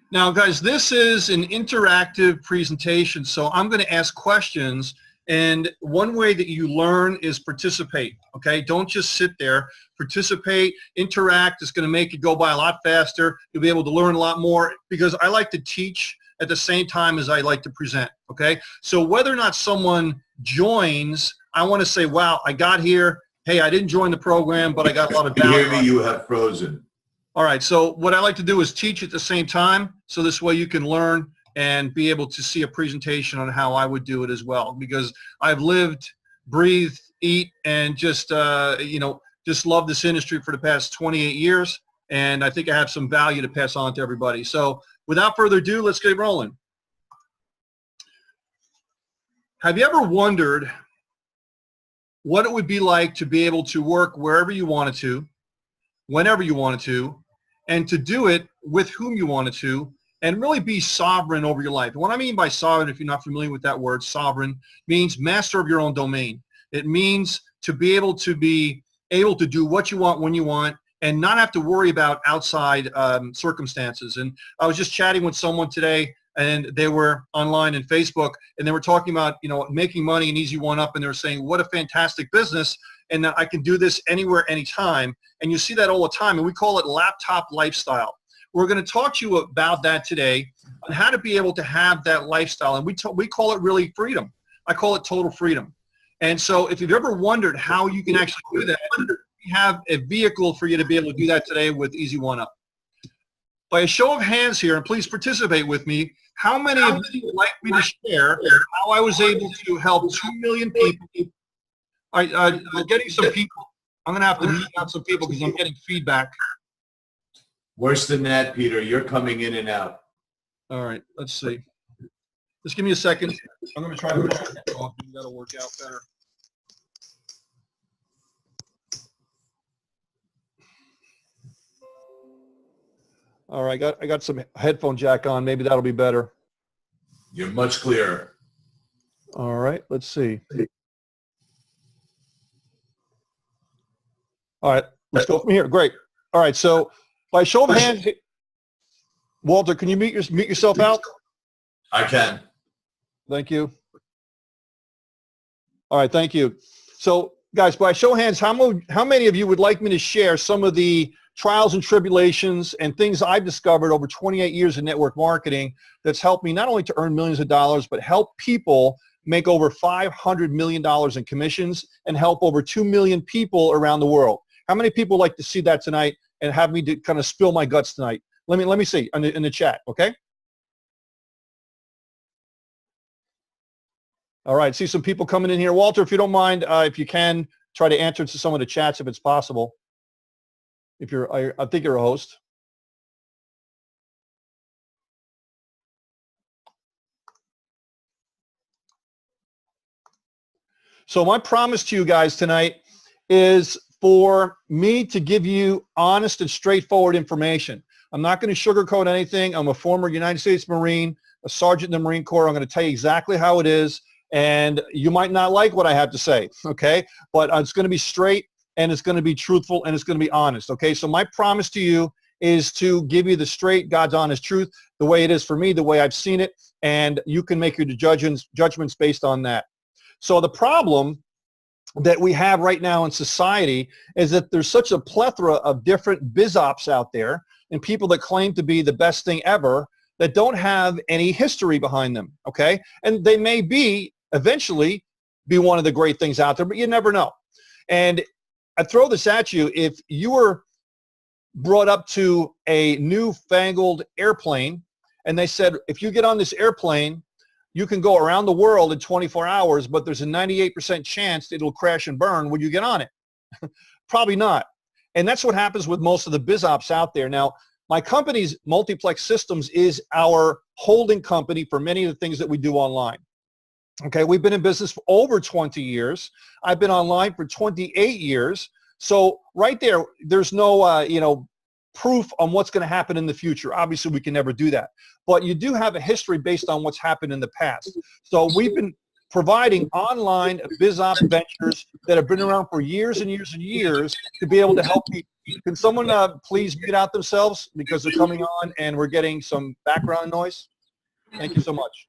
Now, guys, this is an interactive presentation, so I'm going to ask questions, and one way that you learn is participate, okay? Don't just sit there. Participate, interact. It's going to make it go by a lot faster. You'll be able to learn a lot more because I like to teach at the same time as I like to present, okay? So whether or not someone joins, I want to say, wow, I got here. Hey, I didn't join the program, but I got a lot of value. Can you hear me? You have frozen. All right, so what I like to do is teach at the same time, so this way you can learn and be able to see a presentation on how I would do it as well, because I've lived, breathed, eat, and just, just love this industry for the past 28 years, and I think I have some value to pass on to everybody. So without further ado, let's get rolling. Have you ever wondered what it would be like to be able to work wherever you wanted to, whenever you wanted to, and to do it with whom you wanted to, and really be sovereign over your life? And what I mean by sovereign, if you're not familiar with that word, sovereign means master of your own domain. It means to be able to do what you want when you want and not have to worry about outside circumstances. And I was just chatting with someone today, and they were online in Facebook, and they were talking about, making money in E1U, and they were saying, what a fantastic business, and that I can do this anywhere, anytime. And you see that all the time, and we call it laptop lifestyle. We're going to talk to you about that today, on how to be able to have that lifestyle, and we call it really freedom. I call it total freedom. And so if you've ever wondered how you can actually do that, we have a vehicle for you to be able to do that today with E1U. By a show of hands here, and please participate with me, how many of you would like me to share how I was able to help 2 million people? I'm getting some people. I'm going to have to mute out some people because I'm getting feedback. Worse than that, Peter. You're coming in and out. All right, let's see. Just give me a second. I'm going to try to put it off. That'll work out better. All right, I got some headphone jack on. Maybe that'll be better. You're much clearer. All right, let's see. All right, let's go from here. Great. All right, so by show of hands, Walter, can you mute yourself out? I can. Thank you. All right, thank you. So, guys, by show of hands, how many of you would like me to share some of the trials and tribulations and things I've discovered over 28 years in network marketing that's helped me not only to earn millions of dollars, but help people make over $500 million in commissions and help over 2 million people around the world? How many people like to see that tonight and have me to kind of spill my guts tonight? Let me see in the chat, okay? All right, see some people coming in here. Walter, if you don't mind, if you can, try to answer to some of the chats if it's possible. If you're, I think you're a host. So my promise to you guys tonight is for me to give you honest and straightforward information. I'm not going to sugarcoat anything. I'm a former United States Marine, a sergeant in the Marine Corps. I'm going to tell you exactly how it is, and you might not like what I have to say, okay? But it's going to be straight, and it's going to be truthful, and it's going to be honest, okay? So my promise to you is to give you the straight, God's honest truth, the way it is for me, the way I've seen it, and you can make your judgments based on that. So the problem that we have right now in society is that there's such a plethora of different BizOps out there and people that claim to be the best thing ever that don't have any history behind them, okay? And they may eventually be one of the great things out there, but you never know. And I throw this at you. If you were brought up to a newfangled airplane and they said, if you get on this airplane, you can go around the world in 24 hours, but there's a 98% chance it'll crash and burn, would you get on it? Probably not. And that's what happens with most of the BizOps out there. Now, my company's Multiplex Systems is our holding company for many of the things that we do online. Okay, we've been in business for over 20 years. I've been online for 28 years. So right there, there's no, proof on what's going to happen in the future. Obviously, we can never do that. But you do have a history based on what's happened in the past. So we've been providing online BizOpp ventures that have been around for years and years and years to be able to help people. Can someone please mute out themselves because they're coming on and we're getting some background noise? Thank you so much.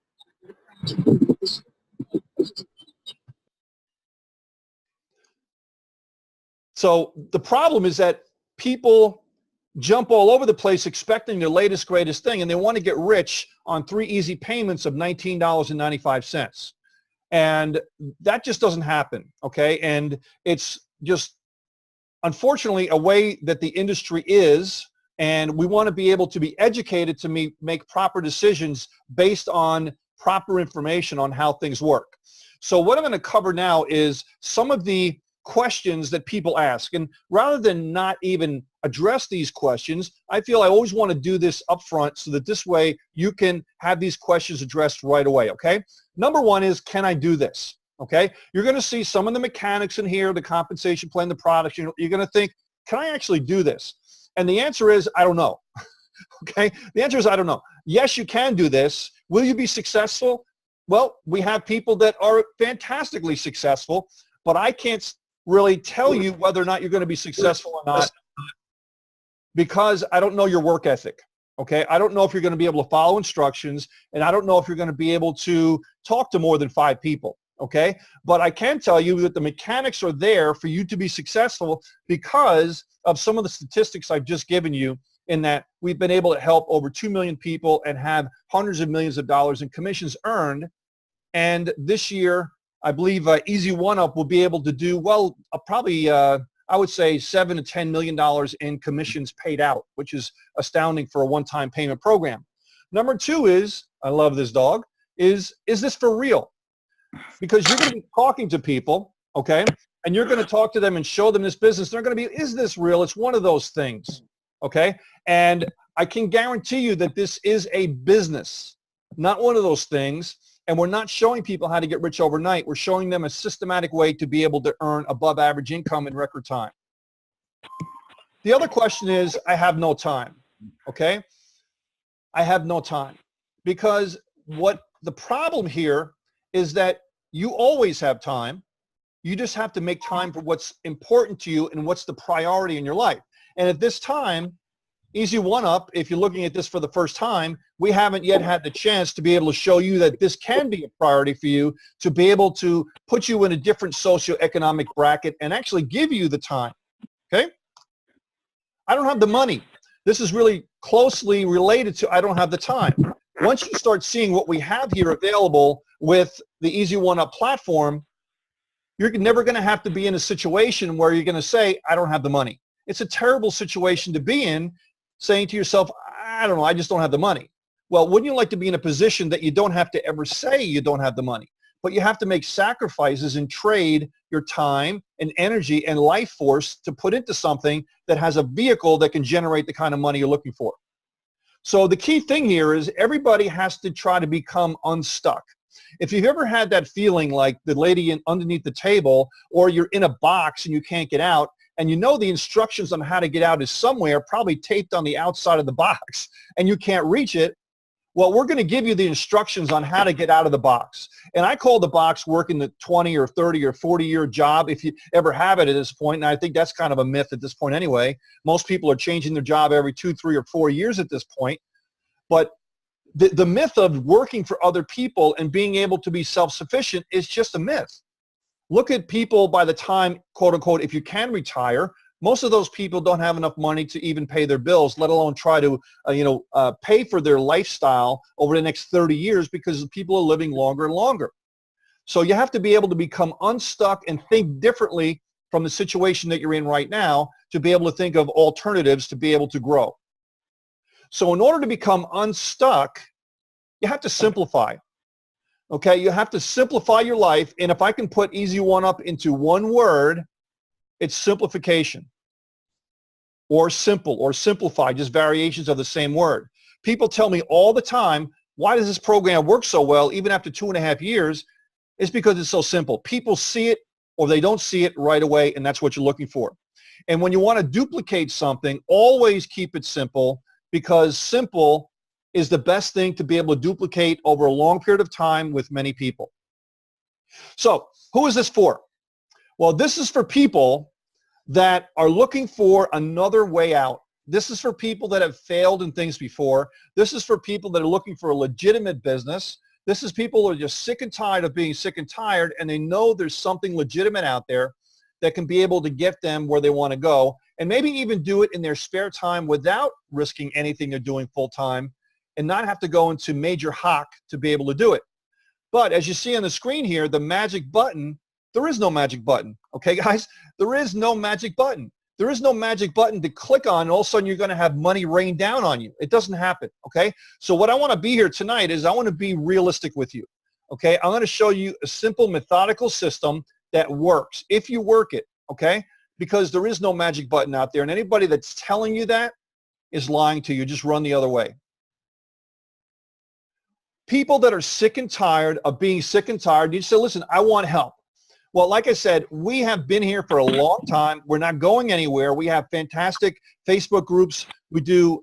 So the problem is that people jump all over the place expecting the latest, greatest thing, and they want to get rich on 3 easy payments of $19.95. And that just doesn't happen, okay? And it's just, unfortunately, a way that the industry is, and we want to be able to be educated to make proper decisions based on proper information on how things work. So what I'm going to cover now is some of the questions that people ask. And rather than not even address these questions, I feel I always want to do this up front so that this way you can have these questions addressed right away, okay? Number one is, can I do this? Okay? You're going to see some of the mechanics in here, the compensation plan, the products. You're going to think, can I actually do this? And the answer is, I don't know. Okay? The answer is, I don't know. Yes, you can do this. Will you be successful? Well, we have people that are fantastically successful, but I can't really tell you whether or not you're going to be successful or not because I don't know your work ethic. Okay, I don't know if you're going to be able to follow instructions, and I don't know if you're going to be able to talk to more than 5 people. Okay, but I can tell you that the mechanics are there for you to be successful because of some of the statistics I've just given you, in that we've been able to help over 2 million people and have hundreds of millions of dollars in commissions earned. And this year, I believe E1U will be able to do, well, probably, I would say $7 to $10 million in commissions paid out, which is astounding for a one-time payment program. Number 2 is, I love this dog, is this for real? Because you're going to be talking to people, okay, and you're going to talk to them and show them this business. They're going to be, is this real? It's one of those things, okay? And I can guarantee you that this is a business, not one of those things. And we're not showing people how to get rich overnight. We're showing them a systematic way to be able to earn above average income in record time. The other question is, I have no time, okay? I have no time. Because what the problem here is that you always have time. You just have to make time for what's important to you and what's the priority in your life. And at this time, E1U, if you're looking at this for the first time, we haven't yet had the chance to be able to show you that this can be a priority for you, to be able to put you in a different socioeconomic bracket and actually give you the time, okay? I don't have the money. This is really closely related to I don't have the time. Once you start seeing what we have here available with the E1U platform, you're never going to have to be in a situation where you're going to say, I don't have the money. It's a terrible situation to be in, saying to yourself, I don't know, I just don't have the money. Well, wouldn't you like to be in a position that you don't have to ever say you don't have the money, but you have to make sacrifices and trade your time and energy and life force to put into something that has a vehicle that can generate the kind of money you're looking for? So the key thing here is everybody has to try to become unstuck. If you've ever had that feeling like the lady underneath the table, or you're in a box and you can't get out, and you know the instructions on how to get out is somewhere, probably taped on the outside of the box, and you can't reach it, well, we're going to give you the instructions on how to get out of the box. And I call the box working the 20 or 30 or 40-year job, if you ever have it at this point. And I think that's kind of a myth at this point anyway. Most people are changing their job every 2, 3, or 4 years at this point. But the myth of working for other people and being able to be self-sufficient is just a myth. Look at people by the time, quote unquote, if you can retire, most of those people don't have enough money to even pay their bills, let alone try to, pay for their lifestyle over the next 30 years, because people are living longer and longer. So you have to be able to become unstuck and think differently from the situation that you're in right now to be able to think of alternatives to be able to grow. So in order to become unstuck, you have to simplify. Okay, you have to simplify your life, and if I can put E1U into one word, it's simplification, or simple, or simplify, just variations of the same word. People tell me all the time, why does this program work so well even after 2.5 years? It's because it's so simple. People see it or they don't see it right away, and that's what you're looking for. And when you want to duplicate something, always keep it simple, because simple is the best thing to be able to duplicate over a long period of time with many people. So who is this for? Well, this is for people that are looking for another way out. This is for people that have failed in things before. This is for people that are looking for a legitimate business. This is people who are just sick and tired of being sick and tired, and they know there's something legitimate out there that can be able to get them where they want to go, and maybe even do it in their spare time without risking anything they're doing full time, and not have to go into major hock to be able to do it. But as you see on the screen here, the magic button, there is no magic button. Okay, guys? There is no magic button. There is no magic button to click on, and all of a sudden you're going to have money rain down on you. It doesn't happen, okay? So what I want to be here tonight is I want to be realistic with you, okay? I'm going to show you a simple methodical system that works if you work it, okay? Because there is no magic button out there, and anybody that's telling you that is lying to you. Just run the other way. People that are sick and tired of being sick and tired, you say, listen, I want help. Well, like I said, we have been here for a long time. We're not going anywhere. We have fantastic Facebook groups. We do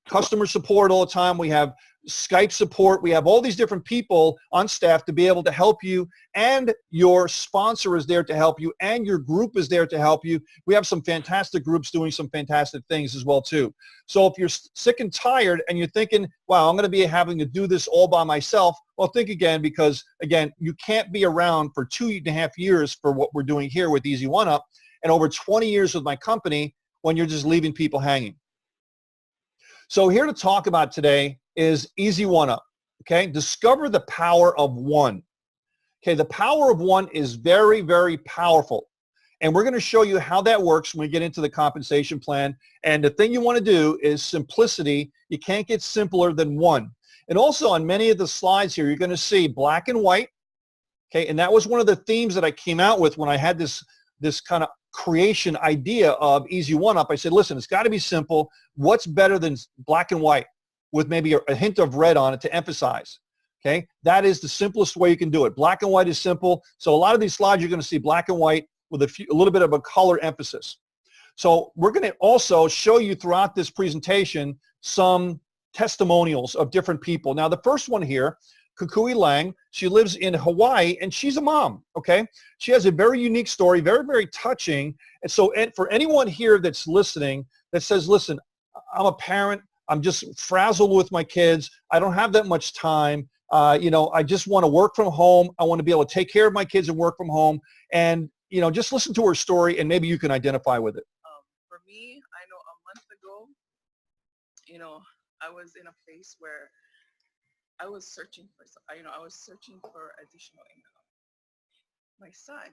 customer support all the time. We have Skype support. We have all these different people on staff to be able to help you, and your sponsor is there to help you, and your group is there to help you. We have some fantastic groups doing some fantastic things as well too. So if you're sick and tired and you're thinking, wow, I'm going to be having to do this all by myself, well, think again, because again, you can't be around for 2.5 years for what we're doing here with E1UP, and over 20 years with my company when you're just leaving people hanging. So here to talk about today is E1UP, okay? Discover the power of one. Okay, the power of one is very, very powerful. And we're going to show you how that works when we get into the compensation plan. And the thing you want to do is simplicity. You can't get simpler than one. And also on many of the slides here, you're going to see black and white. Okay, and that was one of the themes that I came out with when I had this kind of creation idea of E1UP. I said, listen, it's got to be simple. What's better than black and white with maybe a hint of red on it to emphasize? Okay, that is the simplest way you can do it. Black and white is simple. So a lot of these slides you're going to see black and white with a little bit of a color emphasis. So we're going to also show you throughout this presentation some testimonials of different people. Now the first one here, Kukui Lang, she lives in Hawaii and she's a mom, okay? She has a very unique story, very, very touching. And so for anyone here that's listening that says, listen, I'm a parent, I'm just frazzled with my kids, I don't have that much time, I just want to work from home, I want to be able to take care of my kids and work from home, and just listen to her story and maybe you can identify with it. For me, I know a month ago, I was in a place where I was searching for, additional income. My son,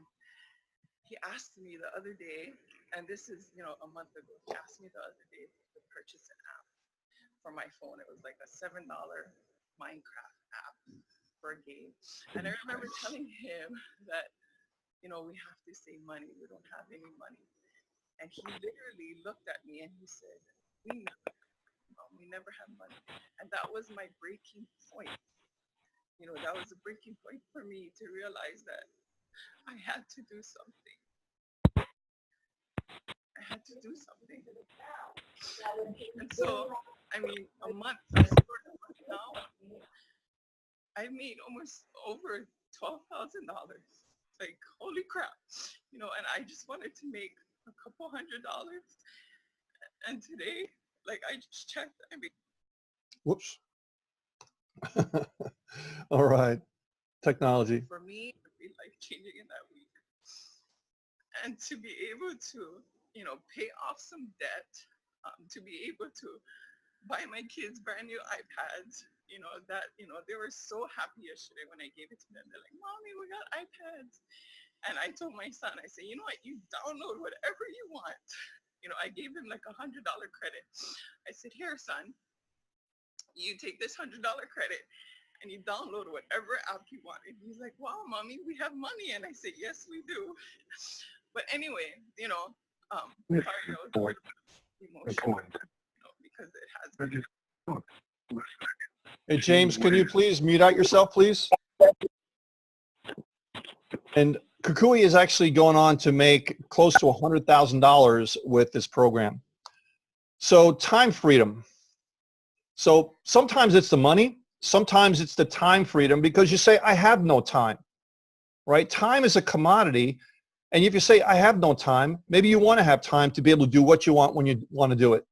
he asked me the other day, and this is, a month ago, he asked me the other day to purchase an app for my phone. It was like a $7 Minecraft app for a game. And I remember telling him that, we have to save money. We don't have any money. And he literally looked at me and he said, we never have money. And that was my breaking point. That was a breaking point for me to realize that I had to do something. I had to do something. And so, a month, now, I made almost over $12,000. Like, holy crap. And I just wanted to make a couple $100. And today, I just checked, Whoops. All right. Technology. For me, it would be life-changing in that week. And to be able to, pay off some debt, to be able to buy my kids brand new iPads, they were so happy yesterday when I gave it to them. They're like, Mommy, we got iPads. And I told my son, I said, you know what, you download whatever you want. I gave him like $100 credit. I said, here, son, you take this $100 credit and you download whatever app you want. And he's like, wow, Mommy, we have money. And I said, yes, we do. But anyway, cardio, emotional, because it has been. Hey, James, can you please mute out yourself, please? And Kukui is actually going on to make close to $100,000 with this program. So time freedom. So sometimes it's the money, sometimes it's the time freedom, because you say, I have no time. right? Time is a commodity. And if you say, I have no time, maybe you want to have time to be able to do what you want when you want to do it.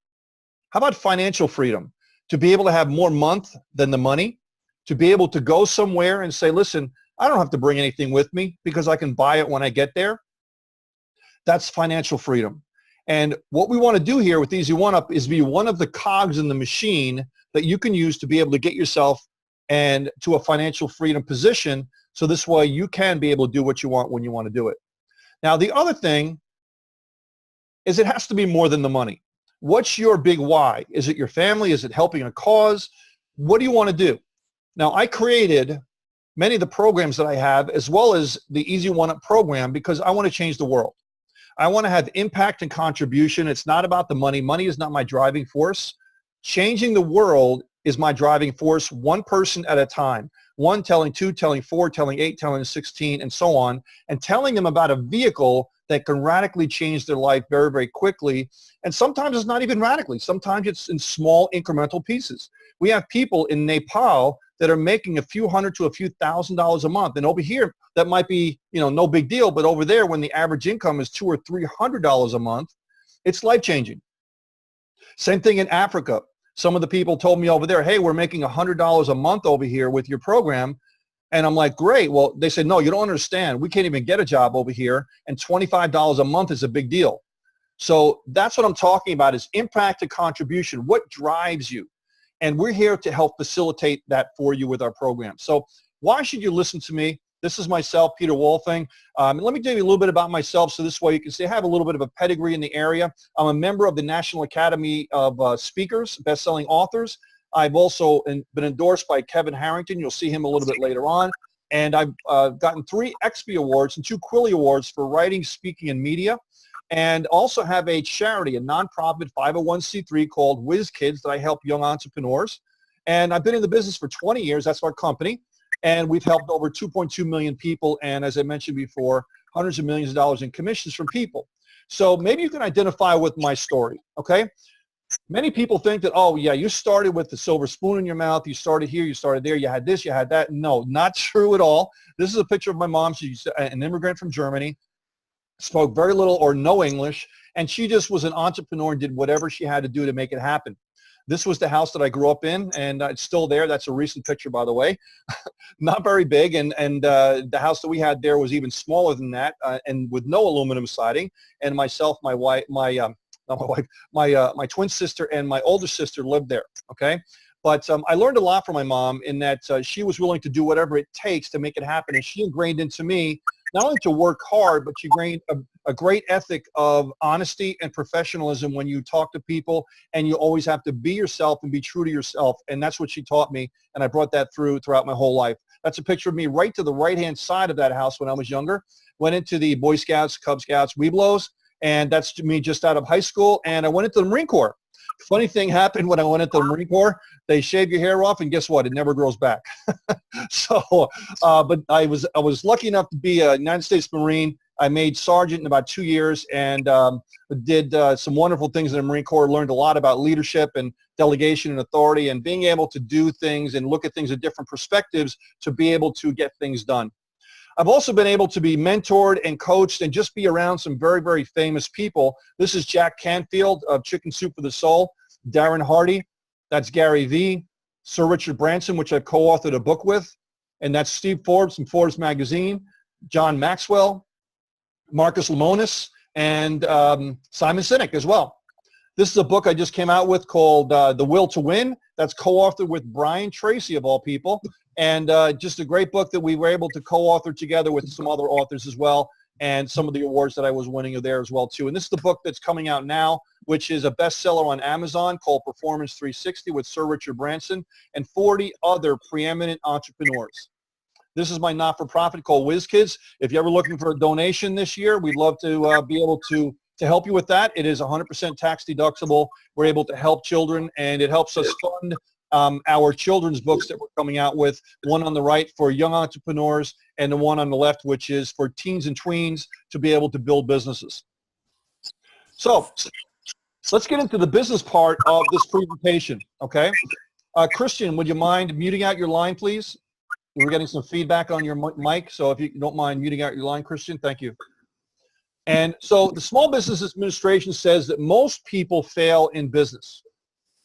How about financial freedom? To be able to have more month than the money, to be able to go somewhere and say, listen, I don't have to bring anything with me because I can buy it when I get there. That's financial freedom. And what we want to do here with E1UP is be one of the cogs in the machine that you can use to be able to get yourself and to a financial freedom position. So this way you can be able to do what you want when you want to do it. Now, the other thing is it has to be more than the money. What's your big why? Is it your family? Is it helping a cause? What do you want to do? Now, I created many of the programs that I have as well as the E1UP program because I want to change the world. I want to have impact and contribution. It's not about the money. Money is not my driving force. Changing the world is my driving force, one person at a time. One telling two, telling four, telling eight, telling 16, and so on, and telling them about a vehicle that can radically change their life very, very quickly. And sometimes it's not even radically. Sometimes it's in small incremental pieces. We have people in Nepal that are making a few hundred to a few $1,000s a month. And over here, that might be, no big deal. But over there, when the average income is $200 or $300 a month, it's life-changing. Same thing in Africa. Some of the people told me over there, hey, we're making $100 a month over here with your program. And I'm like, great. Well, they said, no, you don't understand. We can't even get a job over here. And $25 a month is a big deal. So that's what I'm talking about is impact and contribution. What drives you? And we're here to help facilitate that for you with our program. So why should you listen to me? This is myself, Peter Wolfing. Let me tell you a little bit about myself so this way you can see I have a little bit of a pedigree in the area. I'm a member of the National Academy of Speakers, best-selling authors. I've also been endorsed by Kevin Harrington. You'll see him a little bit later on. And I've gotten 3 XP Awards and 2 Quilly Awards for writing, speaking, and media. And also have a charity, a nonprofit 501c3 called Whiz Kids that I help young entrepreneurs. And I've been in the business for 20 years. That's our company. And we've helped over 2.2 million people. And as I mentioned before, hundreds of millions of dollars in commissions from people. So maybe you can identify with my story, okay? Many people think that, oh, yeah, you started with the silver spoon in your mouth. You started here, you started there, you had this, you had that. No, not true at all. This is a picture of my mom. She's an immigrant from Germany. Spoke very little or no English, and she just was an entrepreneur and did whatever she had to do to make it happen. This was the house that I grew up in, and it's still there. That's a recent picture, by the way. Not very big, and the house that we had there was even smaller than that, and with no aluminum siding. And myself, my wife, my twin sister, and my older sister lived there. Okay. But I learned a lot from my mom in that she was willing to do whatever it takes to make it happen, and she ingrained into me not only to work hard, but she ingrained a great ethic of honesty and professionalism when you talk to people, and you always have to be yourself and be true to yourself. And that's what she taught me, and I brought that throughout my whole life. That's a picture of me right to the right-hand side of that house when I was younger. Went into the Boy Scouts, Cub Scouts, Webelos, and that's me just out of high school, and I went into the Marine Corps. Funny thing happened when I went into the Marine Corps. They shave your hair off, and guess what? It never grows back. So, but I was lucky enough to be a United States Marine. I made sergeant in about 2 years, and did some wonderful things in the Marine Corps. Learned a lot about leadership and delegation and authority, and being able to do things and look at things at different perspectives to be able to get things done. I've also been able to be mentored and coached and just be around some very, very famous people. This is Jack Canfield of Chicken Soup for the Soul, Darren Hardy, that's Gary Vee, Sir Richard Branson, which I've co-authored a book with, and that's Steve Forbes from Forbes Magazine, John Maxwell, Marcus Lemonis, and Simon Sinek as well. This is a book I just came out with called The Will to Win. That's co-authored with Brian Tracy, of all people. And just a great book that we were able to co-author together with some other authors as well, and some of the awards that I was winning are there as well too. And this is the book that's coming out now, which is a bestseller on Amazon called Performance 360 with Sir Richard Branson and 40 other preeminent entrepreneurs. This is my not-for-profit called Whiz Kids. If you're ever looking for a donation this year, we'd love to be able to help you with that. It is 100% tax deductible. We're able to help children, and it helps us fund our children's books that we're coming out with, one on the right for young entrepreneurs and the one on the left, which is for teens and tweens to be able to build businesses. So let's get into the business part of this presentation, okay? Christian, would you mind muting out your line, please? We're getting some feedback on your mic, so if you don't mind muting out your line, Christian, thank you. And so the Small Business Administration says that most people fail in business.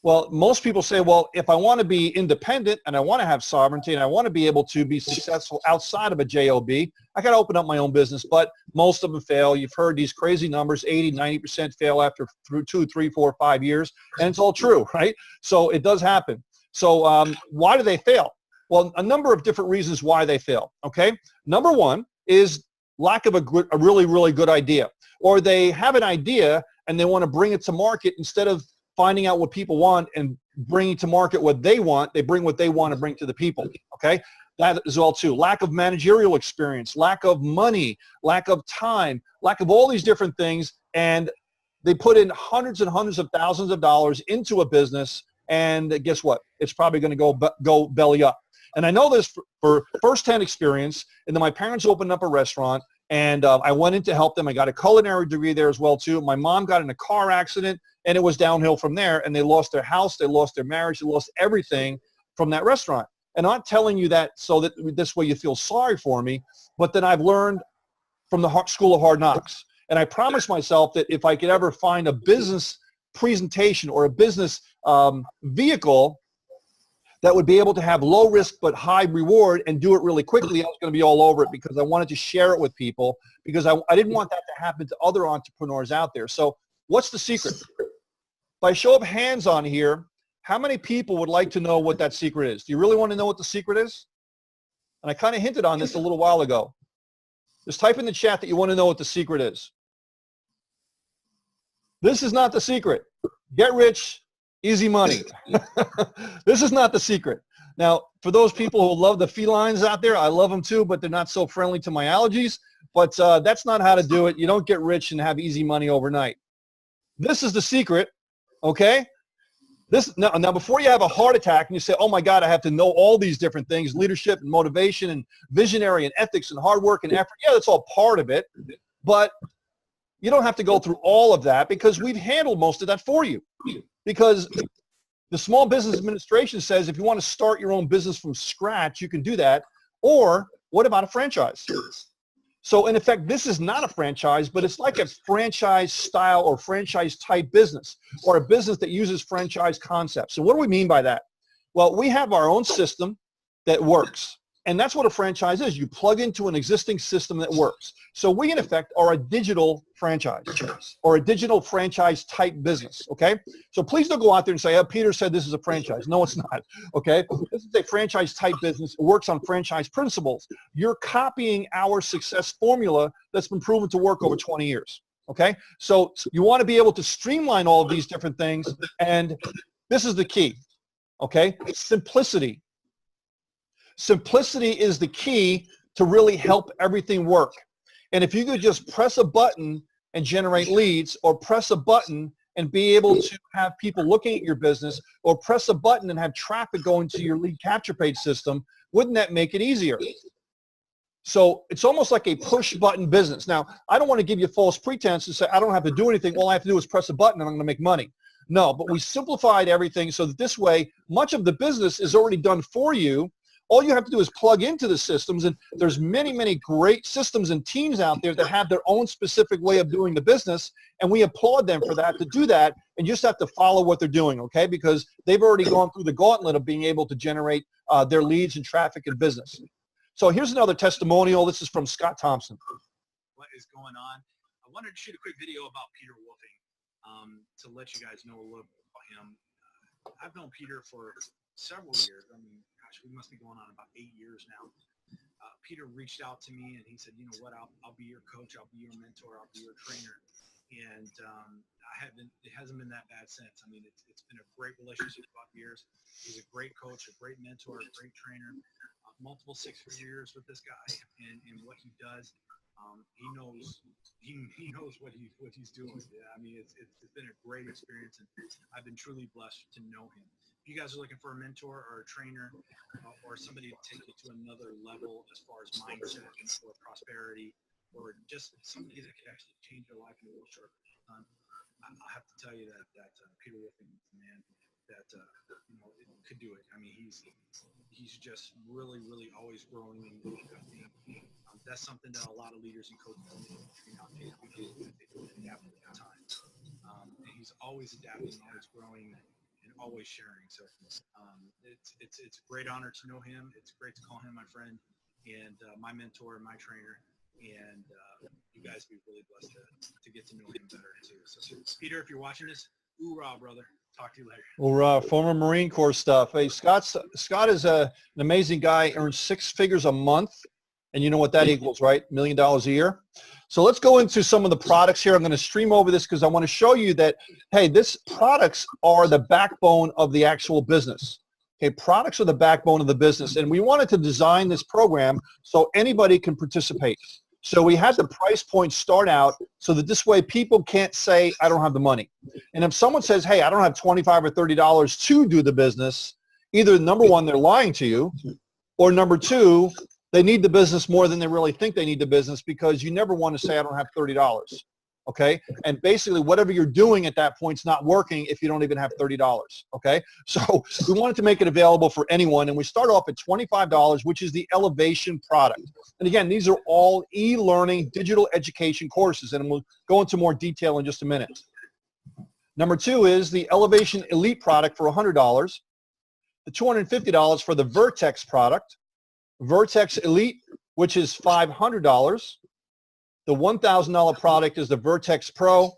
Well, most people say, well, if I want to be independent and I want to have sovereignty and I want to be able to be successful outside of a JOB, I got to open up my own business. But most of them fail. You've heard these crazy numbers, 80, 90% fail after 2, 3, 4, 5 years. And it's all true, right? So it does happen. So why do they fail? Well, a number of different reasons why they fail, okay? Number one is lack of a really, really good idea. Or they have an idea and they want to bring it to market instead of finding out what people want and bringing to market what they want. They bring what they want to bring to the people, okay? That as well too. Lack of managerial experience, lack of money, lack of time, lack of all these different things, and they put in hundreds and hundreds of thousands of dollars into a business, and guess what? It's probably going to go belly up. And I know this for firsthand experience. And then my parents opened up a restaurant, and I went in to help them. I got a culinary degree there as well too. My mom got in a car accident, and it was downhill from there. And they lost their house, they lost their marriage, they lost everything from that restaurant. And I'm not telling you that so that this way you feel sorry for me, but then I've learned from the School of Hard Knocks. And I promised myself that if I could ever find a business presentation or a business vehicle that would be able to have low risk but high reward and do it really quickly, I was going to be all over it because I wanted to share it with people because I didn't want that to happen to other entrepreneurs out there. So what's the secret? By show of hands on here, how many people would like to know what that secret is? Do you really want to know what the secret is? And I kind of hinted on this a little while ago. Just type in the chat that you want to know what the secret is. This is not the secret. Get rich, easy money. This is not the secret. Now, for those people who love the felines out there, I love them too, but they're not so friendly to my allergies. But that's not how to do it. You don't get rich and have easy money overnight. This is the secret, okay? Now, before you have a heart attack and you say, oh my God, I have to know all these different things, leadership and motivation and visionary and ethics and hard work and effort. Yeah, that's all part of it. But you don't have to go through all of that because we've handled most of that for you. Because the Small Business Administration says if you want to start your own business from scratch, you can do that. Or what about a franchise? So in effect, this is not a franchise, but it's like a franchise style or franchise type business or a business that uses franchise concepts. So what do we mean by that? Well, we have our own system that works. And that's what a franchise is. You plug into an existing system that works. So we, in effect, are a digital franchise or a digital franchise type business, okay? So please don't go out there and say, oh, Peter said this is a franchise. No, it's not, okay? This is a franchise type business. It works on franchise principles. You're copying our success formula that's been proven to work over 20 years, okay? So you want to be able to streamline all of these different things, and this is the key, okay? Simplicity. Simplicity is the key to really help everything work. And if you could just press a button and generate leads, or press a button and be able to have people looking at your business, or press a button and have traffic going to your lead capture page system, wouldn't that make it easier? So it's almost like a push button business. Now, I don't want to give you false pretense and say, I don't have to do anything. All I have to do is press a button and I'm going to make money. No, but we simplified everything so that this way, much of the business is already done for you. All you have to do is plug into the systems, and there's many, many great systems and teams out there that have their own specific way of doing the business, and we applaud them for that, to do that, and you just have to follow what they're doing, okay? Because they've already gone through the gauntlet of being able to generate their leads and traffic and business. So here's another testimonial. This is from Scott Thompson. What is going on? I wanted to shoot a quick video about Peter Wolfing to let you guys know a little bit about him. I've known Peter for several years. I mean, gosh, we must be going on about 8 years now. Peter reached out to me and he said, you know what, I'll be your coach, I'll be your mentor, I'll be your trainer. And it hasn't been that bad since. I mean, it's been a great relationship for 5 years. He's a great coach, a great mentor, a great trainer. Multiple 6-figure years with this guy and what he does. He knows what he's doing. Yeah, I mean, it's been a great experience, and I've been truly blessed to know him. If you guys are looking for a mentor or a trainer or somebody to take you to another level as far as mindset or prosperity, or just somebody that could actually change your life in a real short time, I have to tell you that Peter Wolfing is the man. that could do it. I mean, he's just really, really always growing, and I think that's something that a lot of leaders and coaches nowadays we do adapt with the times. And he's always adapting, always growing, and always sharing. So it's a great honor to know him. It's great to call him my friend and my mentor and my trainer. And you guys be really blessed to get to know him better too. So Peter, if you're watching this, hoorah, brother. Talk to you later. Or former Marine Corps stuff. Hey, Scott is an amazing guy, earns 6 figures a month. And you know what that equals, right? $1 million a year. So let's go into some of the products here. I'm going to stream over this because I want to show you that, hey, this products are the backbone of the actual business. Okay, products are the backbone of the business. And we wanted to design this program so anybody can participate. So we had the price point start out so that this way people can't say, I don't have the money. And if someone says, hey, I don't have $25 or $30 to do the business, either number one, they're lying to you, or number two, they need the business more than they really think they need the business, because you never want to say, I don't have $30. Okay. And basically whatever you're doing at that point is not working if you don't even have $30. Okay. So we wanted to make it available for anyone. And we start off at $25, which is the Elevation product. And again, these are all e-learning digital education courses. And we'll go into more detail in just a minute. Number two is the Elevation Elite product for $100. The $250 for the Vertex product. Vertex Elite, which is $500. The $1,000 product is the Vertex Pro.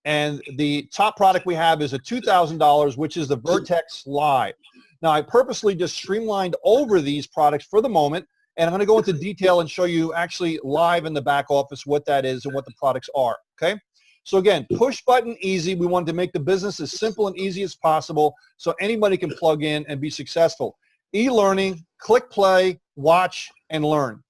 And the top product we have is a $2,000, which is the Vertex Live. Now, I purposely just streamlined over these products for the moment, and I'm going to go into detail and show you actually live in the back office what that is and what the products are, okay? So again, push button easy. We wanted to make the business as simple and easy as possible so anybody can plug in and be successful. E-learning, click play, watch, and learn.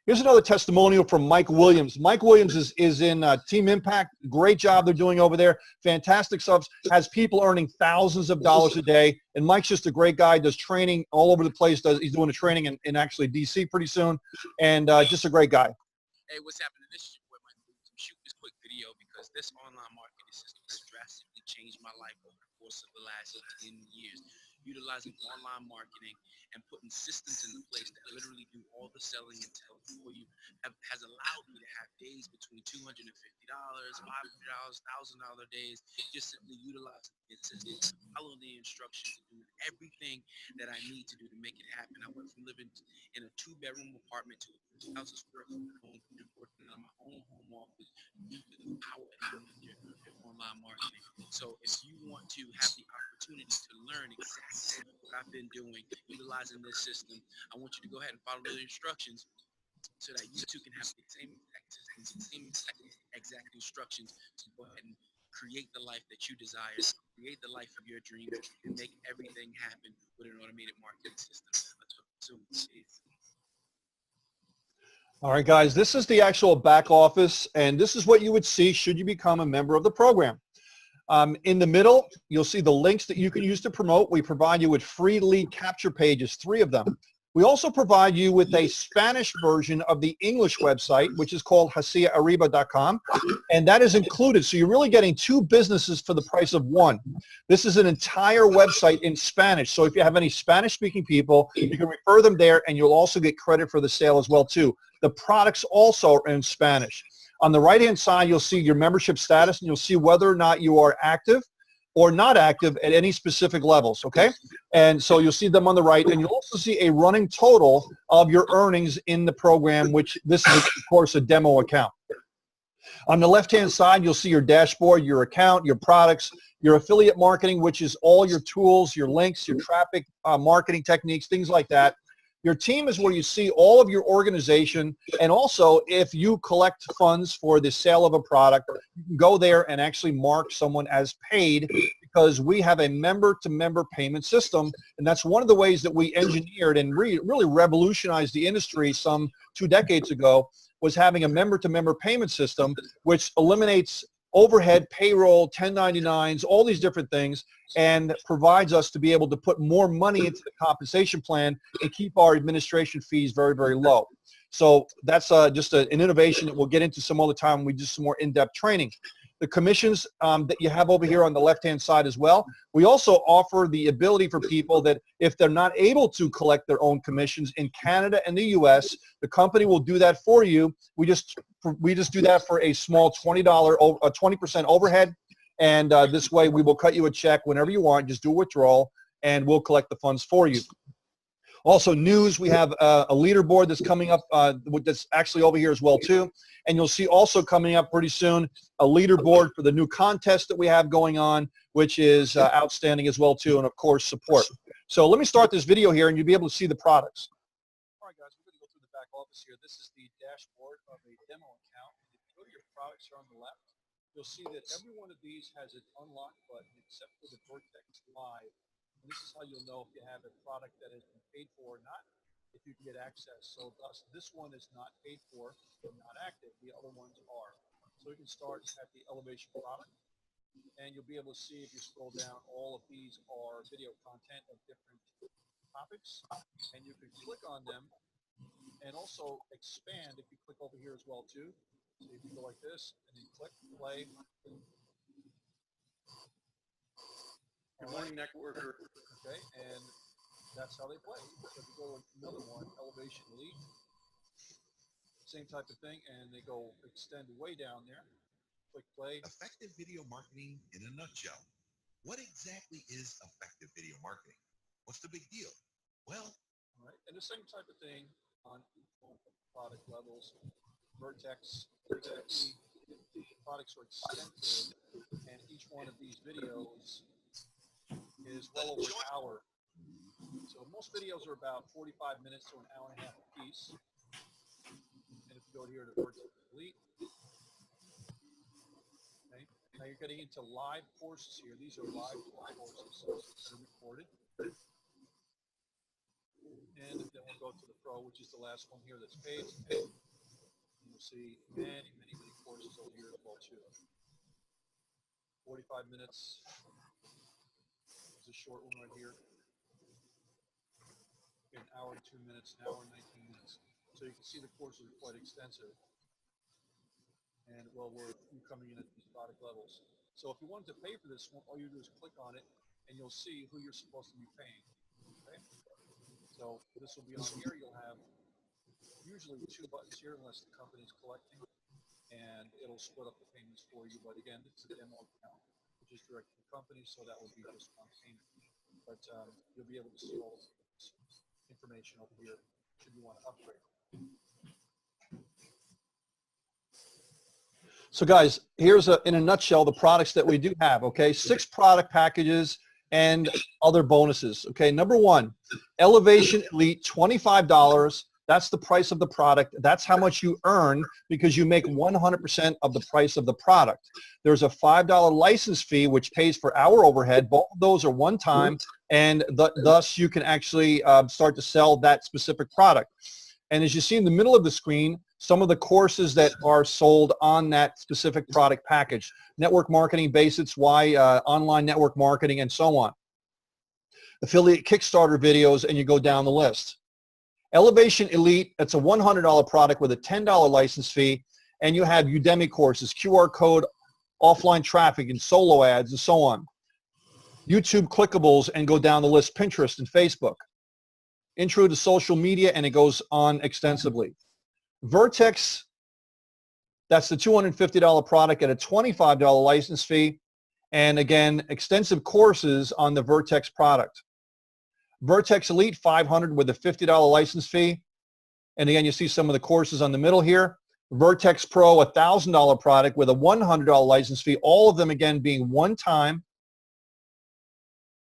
Here's another testimonial from Mike Williams. Mike Williams is in Team Impact. Great job they're doing over there. Fantastic subs. Has people earning thousands of dollars a day. And Mike's just a great guy. Does training all over the place. He's doing a training in actually DC pretty soon. And just a great guy. Hey, what's happening? This is your boy Mike Williams. I'm shooting this quick video because this online marketing system has drastically changed my life over the course of the last 10 years. Utilizing online marketing and putting systems into place that literally do all the selling and selling for you has allowed me to have days between $250, $500, $1,000 days, just simply utilizing the system, follow the instructions, and doing everything that I need to do to make it happen. I went from living in a 2-bedroom apartment to a 1,000 square foot home, working on my own home office, using the power of online marketing. So if you want to have the opportunity to learn exactly what I've been doing, utilizing this system, I want you to go ahead and follow the instructions so that you too can have the same exact instructions to go ahead and create the life that you desire, create the life of your dreams, and make everything happen with an automated marketing system. All right, guys, this is the actual back office, and this is what you would see should you become a member of the program. In the middle, you'll see the links that you can use to promote. We provide you with free lead capture pages, 3 of them. We also provide you with a Spanish version of the English website, which is called haciaarriba.com, and that is included. So you're really getting 2 businesses for the price of 1. This is an entire website in Spanish. So if you have any Spanish-speaking people, you can refer them there, and you'll also get credit for the sale as well, too. The products also are in Spanish. On the right-hand side, you'll see your membership status, and you'll see whether or not you are active or not active at any specific levels, okay? And so you'll see them on the right, and you'll also see a running total of your earnings in the program, which this is, of course, a demo account. On the left-hand side, you'll see your dashboard, your account, your products, your affiliate marketing, which is all your tools, your links, your traffic marketing techniques, things like that. Your team is where you see all of your organization, and also if you collect funds for the sale of a product, you can go there and actually mark someone as paid, because we have a member-to-member payment system, and that's one of the ways that we engineered and really revolutionized the industry some 2 decades ago, was having a member-to-member payment system, which eliminates overhead, payroll, 1099s, all these different things, and provides us to be able to put more money into the compensation plan and keep our administration fees very, very low. So that's just an innovation that we'll get into some other time when we do some more in-depth training. the commissions that you have over here on the left-hand side as well. We also offer the ability for people that if they're not able to collect their own commissions in Canada and the US, the company will do that for you. We just do that for a small $20% overhead. And this way we will cut you a check whenever you want. Just do a withdrawal and we'll collect the funds for you. Also news, we have a leaderboard that's coming up that's actually over here as well too. And you'll see also coming up pretty soon a leaderboard for the new contest that we have going on, which is outstanding as well too, and of course support. So let me start this video here and you'll be able to see the products. All right guys, we're going to go through the back office here. This is the dashboard of a demo account. If you go to your products here on the left, you'll see that every one of these has an unlock button except for the Vertex Live. And this is how you'll know if you have a product that has been paid for or not, if you can get access. So thus, this one is not paid for and not active. The other ones are. So you can start at the elevation product, and you'll be able to see if you scroll down, all of these are video content of different topics, and you can click on them and also expand if you click over here as well too. So if you go like this and then click play. Good morning, networker. Okay, and that's how they play. So if you go to another one, Elevation Elite, same type of thing, and they go extend way down there. Click play. Effective video marketing in a nutshell. What exactly is effective video marketing? What's the big deal? Well, all right, and the same type of thing on product levels. Vertex, products are extensive, and each one of these videos is well over an hour. So most videos are about 45 minutes to an hour and a half a piece. And if you go here to Vertex Elite, okay, now you're getting into live courses here. These are live courses that are recorded. And then we'll go to the Pro, which is the last one here that's paid. And you'll see many, many, many courses over here as well too. 45 minutes. A short one right here. An hour and 2 minutes, an hour and 19 minutes. So you can see the courses are quite extensive and well worth you coming in at these product levels. So if you wanted to pay for this one, all you do is click on it and you'll see who you're supposed to be paying. Okay? So this will be on here. You'll have usually 2 buttons here unless the company is collecting, and it'll split up the payments for you. But again, this is a demo account, which is direct to the company, so that would be just one payment. But you'll be able to see all this information over here should you want to upgrade. So guys, here's in a nutshell the products that we do have, okay? 6 product packages and other bonuses, okay? Number 1, Elevation Elite, $25. That's the price of the product. That's how much you earn because you make 100% of the price of the product. There's a $5 license fee which pays for our overhead. Both of those are one time, and thus you can actually start to sell that specific product. And as you see in the middle of the screen, some of the courses that are sold on that specific product package. Network marketing basics, why online network marketing, and so on. Affiliate Kickstarter videos, and you go down the list. Elevation Elite, that's a $100 product with a $10 license fee, and you have Udemy courses, QR code, offline traffic, and solo ads, and so on. YouTube clickables, and go down the list, Pinterest and Facebook. Intro to social media, and it goes on extensively. Vertex, that's the $250 product at a $25 license fee, and again, extensive courses on the Vertex product. Vertex Elite, $500 with a $50 license fee. And again, you see some of the courses on the middle here. Vertex Pro, a $1,000 product with a $100 license fee. All of them, again, being one time.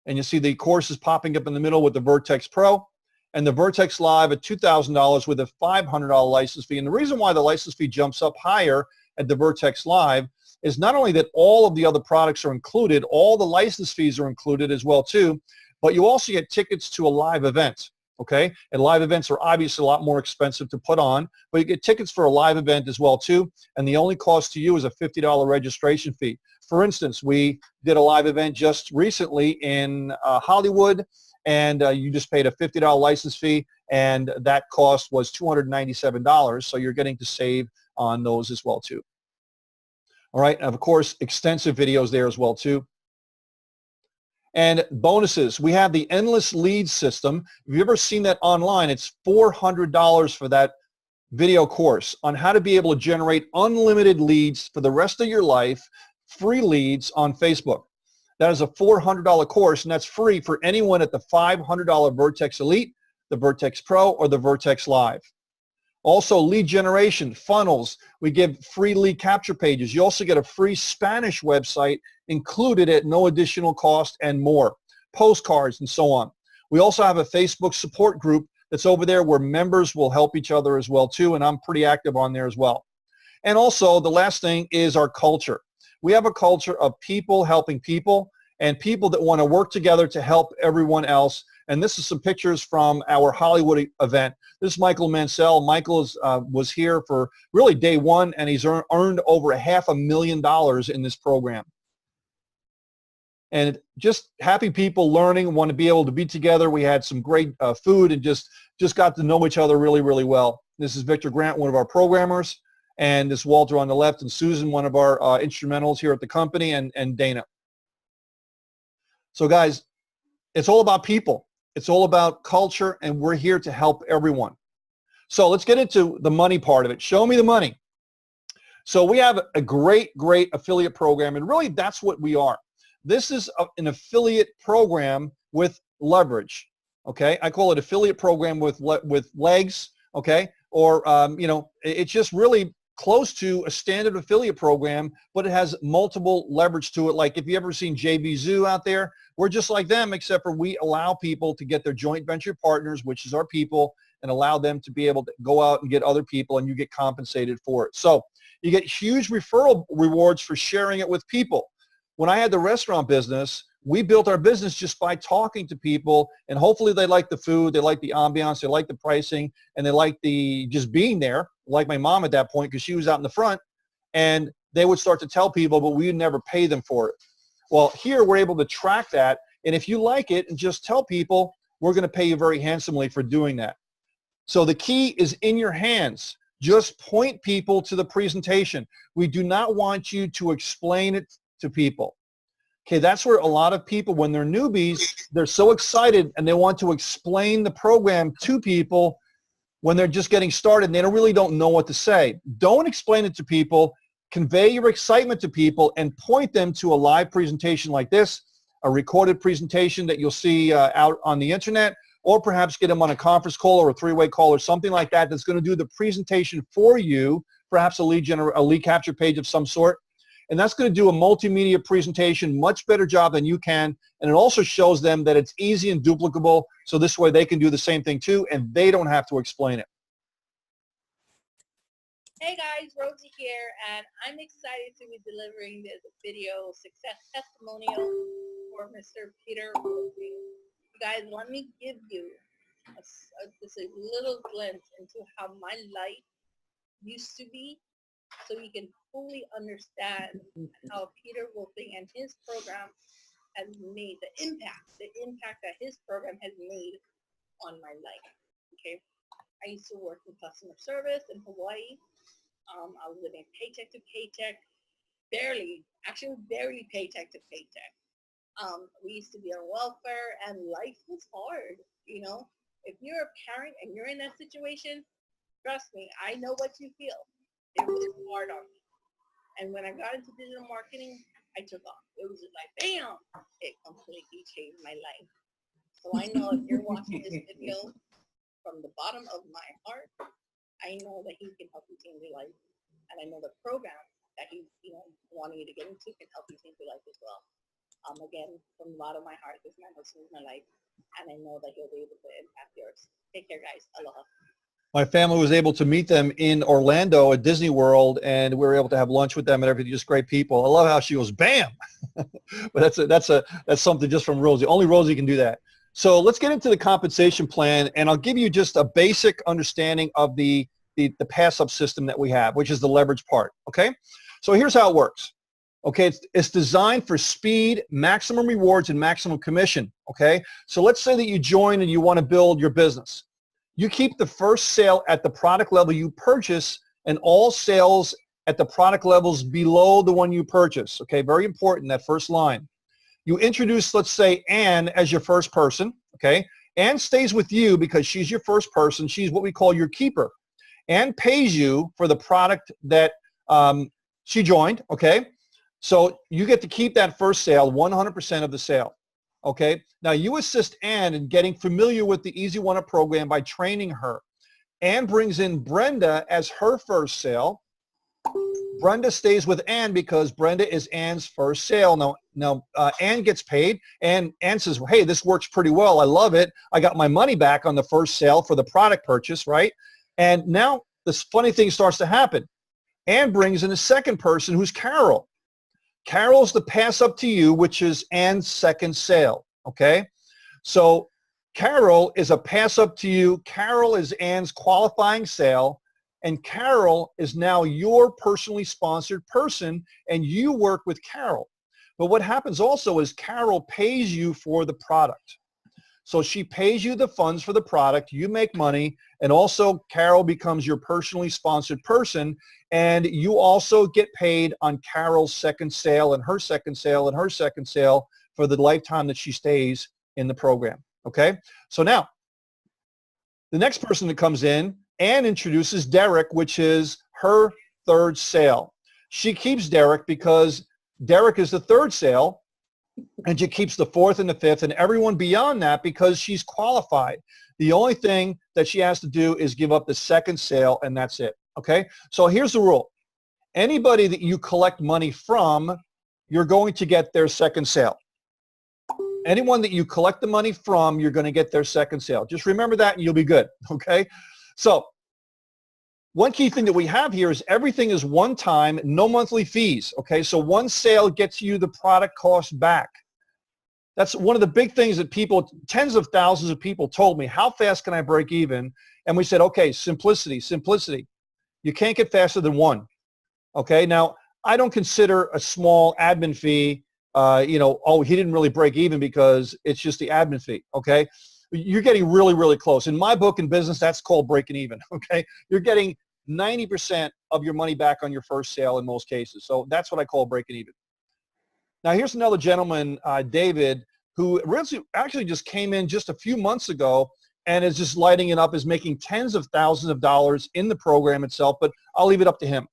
And you see the courses popping up in the middle with the Vertex Pro. And the Vertex Live at $2,000 with a $500 license fee. And the reason why the license fee jumps up higher at the Vertex Live is not only that all of the other products are included, all the license fees are included as well too, but you also get tickets to a live event, okay? And live events are obviously a lot more expensive to put on, but you get tickets for a live event as well too, and the only cost to you is a $50 registration fee. For instance, we did a live event just recently in Hollywood, and you just paid a $50 license fee, and that cost was $297, so you're getting to save on those as well too. All right, and of course, extensive videos there as well too. And bonuses, we have the endless lead system. If you've ever seen that online, it's $400 for that video course on how to be able to generate unlimited leads for the rest of your life, free leads on Facebook. That is a $400 course, and that's free for anyone at the $500 Vertex Elite, the Vertex Pro, or the Vertex Live. Also, lead generation, funnels. We give free lead capture pages. You also get a free Spanish website included at no additional cost and more. Postcards and so on. We also have a Facebook support group that's over there where members will help each other as well too, and I'm pretty active on there as well. And also, the last thing is our culture. We have a culture of people helping people and people that want to work together to help everyone else. And this is some pictures from our Hollywood event. This is Michael Mansell. Michael was here for really day one, and he's earned over $500,000 in this program. And just happy people learning, want to be able to be together. We had some great food and just got to know each other really, really well. This is Victor Grant, one of our programmers, and this Walter on the left, and Susan, one of our instrumentals here at the company, and Dana. So guys, it's all about people. It's all about culture, and we're here to help everyone. So let's get into the money part of it. Show me the money. So we have a great, great affiliate program, and really that's what we are. This is an affiliate program with leverage, okay? I call it affiliate program with legs, okay? Or, you know, it's just really close to a standard affiliate program, but it has multiple leverage to it. Like if you ever seen JB Zoo out there, we're just like them, except for we allow people to get their joint venture partners, which is our people, and allow them to be able to go out and get other people, and you get compensated for it. So you get huge referral rewards for sharing it with people. When I had the restaurant business, we built our business just by talking to people, and hopefully they like the food, they like the ambiance, they like the pricing, and they like the just being there, like my mom at that point, because she was out in the front, and they would start to tell people, but we would never pay them for it. Well, here we're able to track that, and if you like it and just tell people, we're going to pay you very handsomely for doing that. So the key is in your hands. Just point people to the presentation. We do not want you to explain it to people. Okay, that's where a lot of people, when they're newbies, they're so excited and they want to explain the program to people when they're just getting started and they really don't know what to say. Don't explain it to people. Convey your excitement to people and point them to a live presentation like this, a recorded presentation that you'll see out on the internet, or perhaps get them on a conference call or a three-way call or something like that that's going to do the presentation for you, perhaps a lead capture page of some sort. And that's going to do a multimedia presentation, much better job than you can. And it also shows them that it's easy and duplicable, so this way they can do the same thing too, and they don't have to explain it. Hey guys, Rosie here, and I'm excited to be delivering this video success testimonial for Mr. Peter Wolfing. You guys, let me give you just a little glimpse into how my life used to be, so you can fully understand how Peter Wolfing and his program has made the impact that his program has made on my life. Okay, I used to work in customer service in Hawaii. I was living paycheck to paycheck, barely paycheck to paycheck. We used to be on welfare, and life was hard. You know, if you're a parent and you're in that situation, trust me, I know what you feel. It was hard on me. And when I got into digital marketing, I took off. It was just like, bam, it completely changed my life. So I know if you're watching this video from the bottom of my heart, I know that he can help you change your life. And I know the program that he's, wanting you to get into can help you change your life as well. Again, from the bottom of my heart, this man has changed my life. And I know that he'll be able to impact yours. Take care, guys. Aloha. My family was able to meet them in Orlando at Disney World, and we were able to have lunch with them and everything. Just great people. I love how she goes, bam! But that's something just from Rosie. Only Rosie can do that. So let's get into the compensation plan, and I'll give you just a basic understanding of the pass-up system that we have, which is the leverage part, okay? So here's how it works. Okay, it's designed for speed, maximum rewards, and maximum commission, okay? So let's say that you join and you want to build your business. You keep the first sale at the product level you purchase, and all sales at the product levels below the one you purchase. Okay, very important, that first line. You introduce, let's say, Ann as your first person. Okay, Ann stays with you because she's your first person. She's what we call your keeper. Ann pays you for the product that she joined. Okay, so you get to keep that first sale, 100% of the sale. Okay, now you assist Ann in getting familiar with the Easy One Up program by training her. Ann brings in Brenda as her first sale. Brenda stays with Ann because Brenda is Ann's first sale. Now, Ann gets paid, and Ann says, well, hey, this works pretty well. I love it. I got my money back on the first sale for the product purchase, right? And now this funny thing starts to happen. Ann brings in a second person who's Carol. Carol's the pass up to you, which is Ann's second sale, okay? So Carol is a pass up to you. Carol is Ann's qualifying sale, and Carol is now your personally sponsored person, and you work with Carol. But what happens also is Carol pays you for the product. So she pays you the funds for the product, you make money, and also Carol becomes your personally sponsored person, and you also get paid on Carol's second sale and her second sale and her second sale for the lifetime that she stays in the program, okay? So now, the next person that comes in, Ann introduces Derek, which is her third sale. She keeps Derek because Derek is the third sale, and she keeps the fourth and the fifth and everyone beyond that because she's qualified. The only thing that she has to do is give up the second sale, and that's it, okay? So here's the rule. Anybody that you collect money from, you're going to get their second sale. Anyone that you collect the money from, you're going to get their second sale. Just remember that and you'll be good, okay? So one key thing that we have here is everything is one time, no monthly fees, okay? So one sale gets you the product cost back. That's one of the big things that people, tens of thousands of people told me, how fast can I break even? And we said, okay, simplicity, simplicity. You can't get faster than one, okay? Now, I don't consider a small admin fee, oh, he didn't really break even because it's just the admin fee, okay? You're getting really, really close. In my book in business, that's called breaking even, okay? You're getting 90% of your money back on your first sale in most cases. So that's what I call breaking even. Now, here's another gentleman, David, who actually just came in just a few months ago and is just lighting it up, is making tens of thousands of dollars in the program itself, but I'll leave it up to him.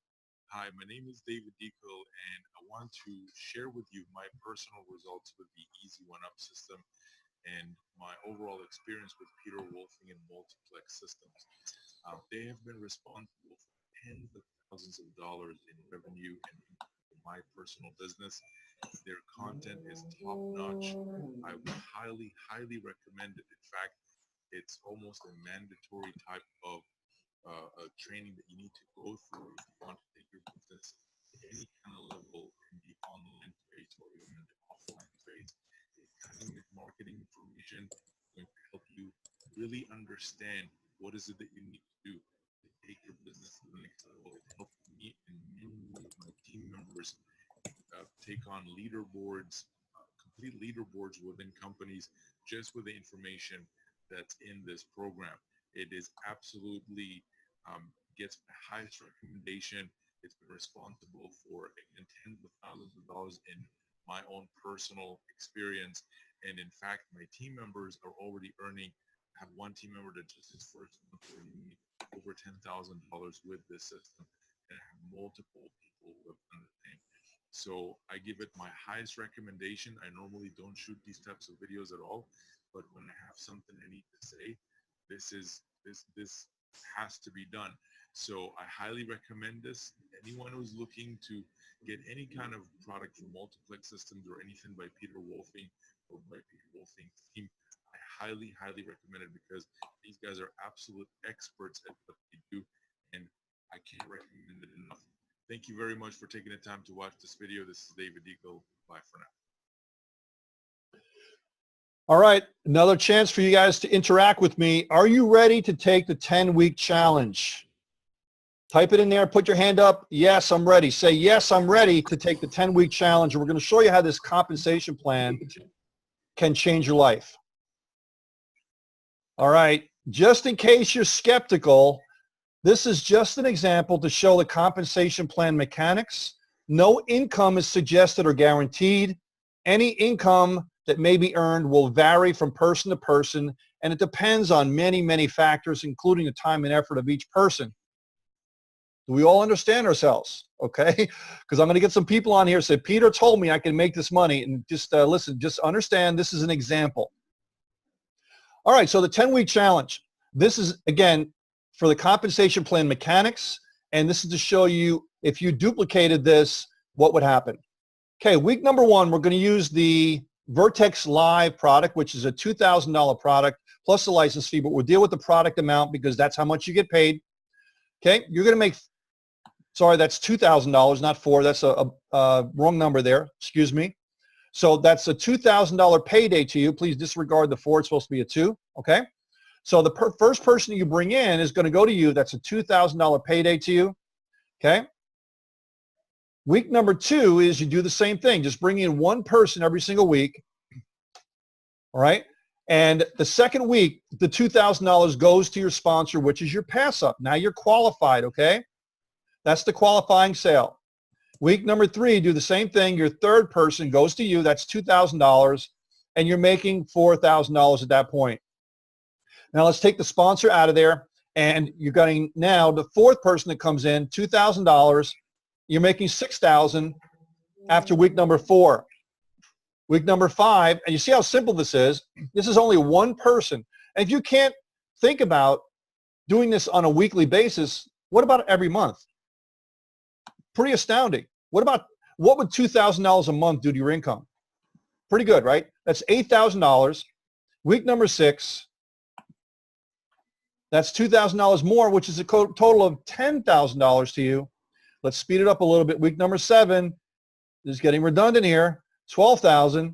Hi, my name is David Deco, and I want to share with you my personal results with the Easy One Up system and my overall experience with Peter Wolfing and multiplex systems. They have been responsible for tens of thousands of dollars in revenue and my personal business. Their content is top-notch. I would highly, highly recommend it. In fact, it's almost a mandatory type of training that you need to go through if you want to take your business to any kind of level in the online space or even in the offline space. It's cutting edge marketing information going to help you really understand what is it that you need to do to take your business to the next level. It helped me and many of my team members take on leaderboards, complete leaderboards within companies just with the information that's in this program. It is absolutely gets the highest recommendation. It's been responsible for tens of thousands of dollars in my own personal experience. And in fact, my team members are already earning. I have one team member that just his first month earning over $10,000 with this system, and I have multiple people who have done the same. So I give it my highest recommendation. I normally don't shoot these types of videos at all, but when I have something I need to say, this has to be done. So I highly recommend this. Anyone who's looking to get any kind of product from multiplex systems or anything by Peter Wolfing or by Peter Wolfing's team, I highly, highly recommend it because these guys are absolute experts at what they do, and I can't recommend it enough. Thank you very much for taking the time to watch this video. This is David Deco. Bye for now. All right, another chance for you guys to interact with me. Are you ready to take the 10-week challenge? Type it in there, put your hand up. Yes, I'm ready. Say, yes, I'm ready to take the 10-week challenge. And we're going to show you how this compensation plan can change your life. All right, just in case you're skeptical, This is just an example to show the compensation plan mechanics. No income is suggested or guaranteed. Any income that may be earned will vary from person to person, and it depends on many, many factors, including the time and effort of each person. Do we all understand ourselves? Okay? Because I'm going to get some people on here who say, Peter told me I can make this money. And just listen, just understand this is an example. All right, so the 10-week challenge. This is, again, for the compensation plan mechanics, and this is to show you if you duplicated this, what would happen. Okay, week number 1, we're going to use the Vertex Live product, which is a $2,000 product plus the license fee, but we'll deal with the product amount because that's how much you get paid. Okay, you're going to make, sorry, that's $2,000, not $4,000. That's a wrong number there. Excuse me. So that's a $2,000 payday to you. Please disregard the 4. It's supposed to be a 2. Okay. So the first person you bring in is going to go to you. That's a $2,000 payday to you. Okay. Week number 2 is you do the same thing. Just bring in one person every single week. All right. And the second week, the $2,000 goes to your sponsor, which is your pass up. Now you're qualified. Okay. That's the qualifying sale. Week number 3, do the same thing. Your third person goes to you. That's $2,000, and you're making $4,000 at that point. Now let's take the sponsor out of there, and you're getting now the fourth person that comes in, $2,000. You're making $6,000 after week number 4. Week number 5, and you see how simple this is. This is only one person. And if you can't think about doing this on a weekly basis, what about every month? Pretty astounding. What would $2,000 a month do to your income? Pretty good, right? That's $8,000. Week number 6, that's $2,000 more, which is a total of $10,000 to you. Let's speed it up a little bit. Week number 7 is getting redundant here. $12,000.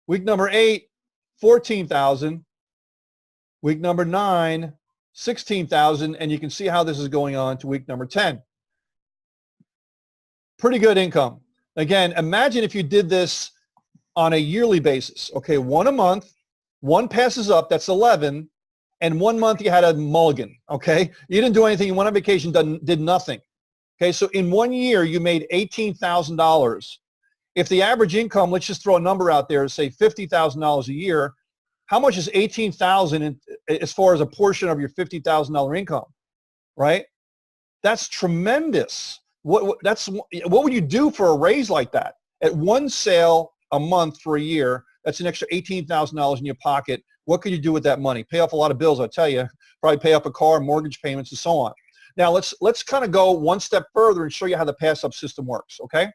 Week number 8, $14,000. Week number 9, $16,000. And you can see how this is going on to week number 10. Pretty good income. Again, imagine if you did this on a yearly basis. Okay, 1 a month, 1 passes up, that's 11, and 1 month you had a mulligan. Okay, you didn't do anything, you went on vacation, did nothing. Okay, so in 1 year you made $18,000. If the average income, let's just throw a number out there, say $50,000 a year, how much is $18,000 as far as a portion of your $50,000 income, right? That's tremendous. What would you do for a raise like that? At 1 sale a month for a year, that's an extra $18,000 in your pocket. What could you do with that money? Pay off a lot of bills, I'll tell you. Probably pay up a car, mortgage payments, and so on. Now let's kind of go one step further and show you how the pass-up system works, okay?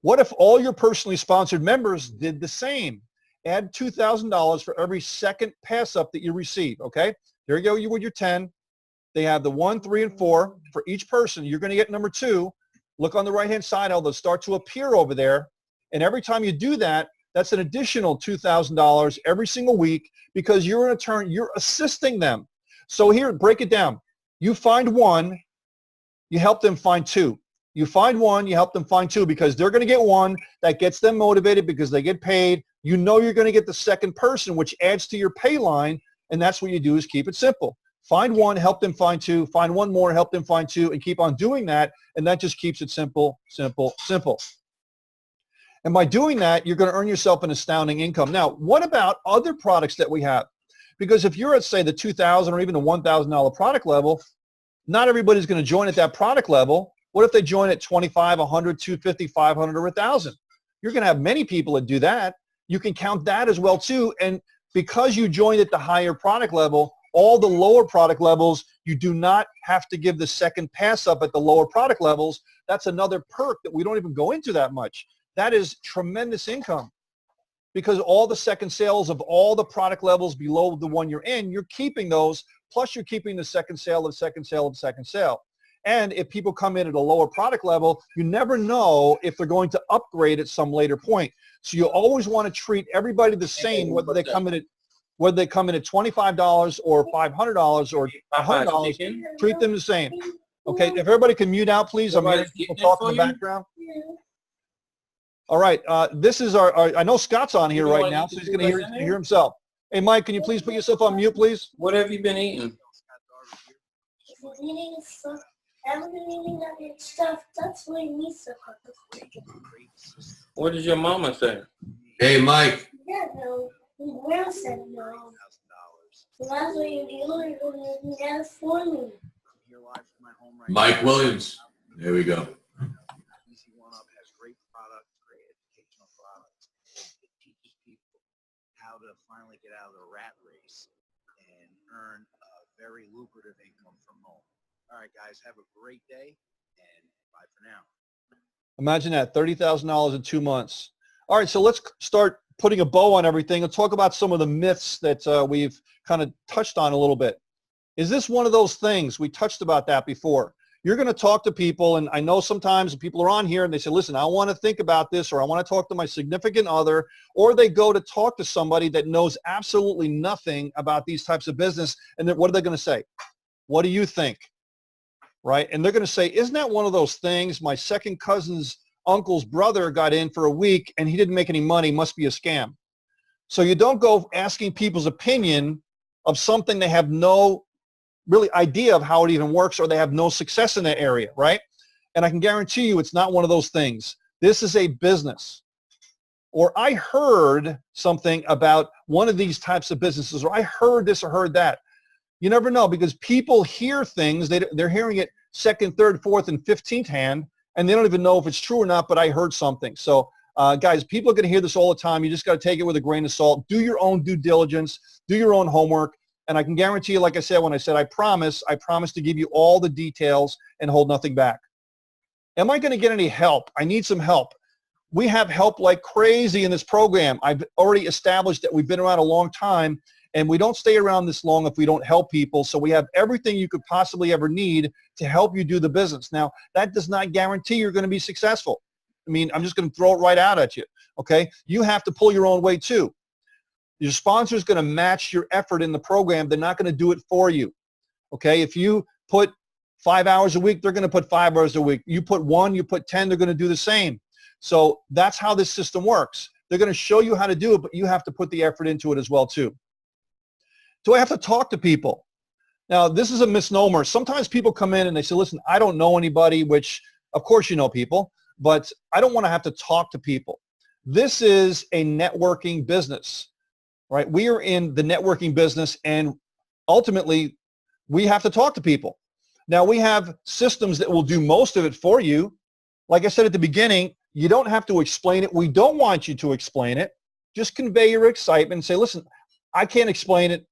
What if all your personally sponsored members did the same? Add $2,000 for every second pass-up that you receive, okay? There you go, you with your 10. They have the 1, 3, and 4 for each person. You're going to get number 2. Look on the right-hand side how they'll start to appear over there. And every time you do that, that's an additional $2,000 every single week because you're assisting them. So here, break it down. You find 1, you help them find 2. You find 1, you help them find 2 because they're going to get 1. That gets them motivated because they get paid. You know you're going to get the second person, which adds to your pay line, and that's what you do is keep it simple. Find 1, help them find 2, find 1 more, help them find 2, and keep on doing that, and that just keeps it simple, simple, simple. And by doing that, you're going to earn yourself an astounding income. Now, what about other products that we have? Because if you're at, say, the $2,000 or even the $1,000 product level, not everybody's going to join at that product level. What if they join at 25, 100, 250, 500, or 1,000? You're going to have many people that do that. You can count that as well, too. And because you joined at the higher product level, all the lower product levels, you do not have to give the second pass up at the lower product levels. That's another perk that we don't even go into that much. That is tremendous income because all the second sales of all the product levels below the one you're in, you're keeping those, plus you're keeping the second sale of the second sale of the second sale. And if people come in at a lower product level, you never know if they're going to upgrade at some later point. So you always want to treat everybody the same, whether they come in at $25 or $500 or $100, treat them the same. Okay, if everybody can mute out, please. I'm hearing people talking in the background. All right, this is our I know Scott's on here right now, so he's going to hear himself. Hey, Mike, can you please put yourself on mute, please? What have you been eating? eating stuff. Everyone eating that stuff. That's why me suck. What did your mama say? Hey, Mike. Yeah, no. Will said no. That's what you do. You're going to do that for me. Mike Williams. There we go. E1UP has great products, great educational products. It teaches people how to finally get out of the rat race and earn a very lucrative income from home. All right, guys, have a great day, and bye for now. Imagine that, $30,000 in 2 months. All right, so let's start putting a bow on everything and talk about some of the myths that we've kind of touched on a little bit. Is this one of those things? We touched about that before. You're going to talk to people, and I know sometimes people are on here and they say, listen, I want to think about this, or I want to talk to my significant other, or they go to talk to somebody that knows absolutely nothing about these types of business, and then what are they going to say? What do you think? Right? And they're going to say, isn't that one of those things? My second cousin's uncle's brother got in for a week and he didn't make any money, must be a scam. So you don't go asking people's opinion of something they have no really idea of how it even works, or they have no success in that area, right? And I can guarantee you it's not one of those things. This is a business. Or I heard something about one of these types of businesses, or I heard this or heard that. You never know, because people hear things, they're hearing it second, third, fourth, and 15th hand, and they don't even know if it's true or not, but I heard something. So guys, people are going to hear this all the time. You just got to take it with a grain of salt. Do your own due diligence. Do your own homework. And I can guarantee you, like I said, when I said I promise to give you all the details and hold nothing back. Am I going to get any help? I need some help. We have help like crazy in this program. I've already established that we've been around a long time, and we don't stay around this long if we don't help people. So we have everything you could possibly ever need to help you do the business. Now, that does not guarantee you're going to be successful. I mean, I'm just going to throw it right out at you, okay? You have to pull your own weight too. Your sponsor is going to match your effort in the program. They're not going to do it for you, okay? If you put 5 hours a week, they're going to put 5 hours a week. You put 1, you put 10, they're going to do the same. So that's how this system works. They're going to show you how to do it, but you have to put the effort into it as well too. Do I have to talk to people? Now, this is a misnomer. Sometimes people come in and they say, listen, I don't know anybody, which of course you know people, but I don't want to have to talk to people. This is a networking business, right? We are in the networking business, and ultimately we have to talk to people. Now, we have systems that will do most of it for you. Like I said at the beginning, you don't have to explain it. We don't want you to explain it. Just convey your excitement and say, listen, I can't explain it.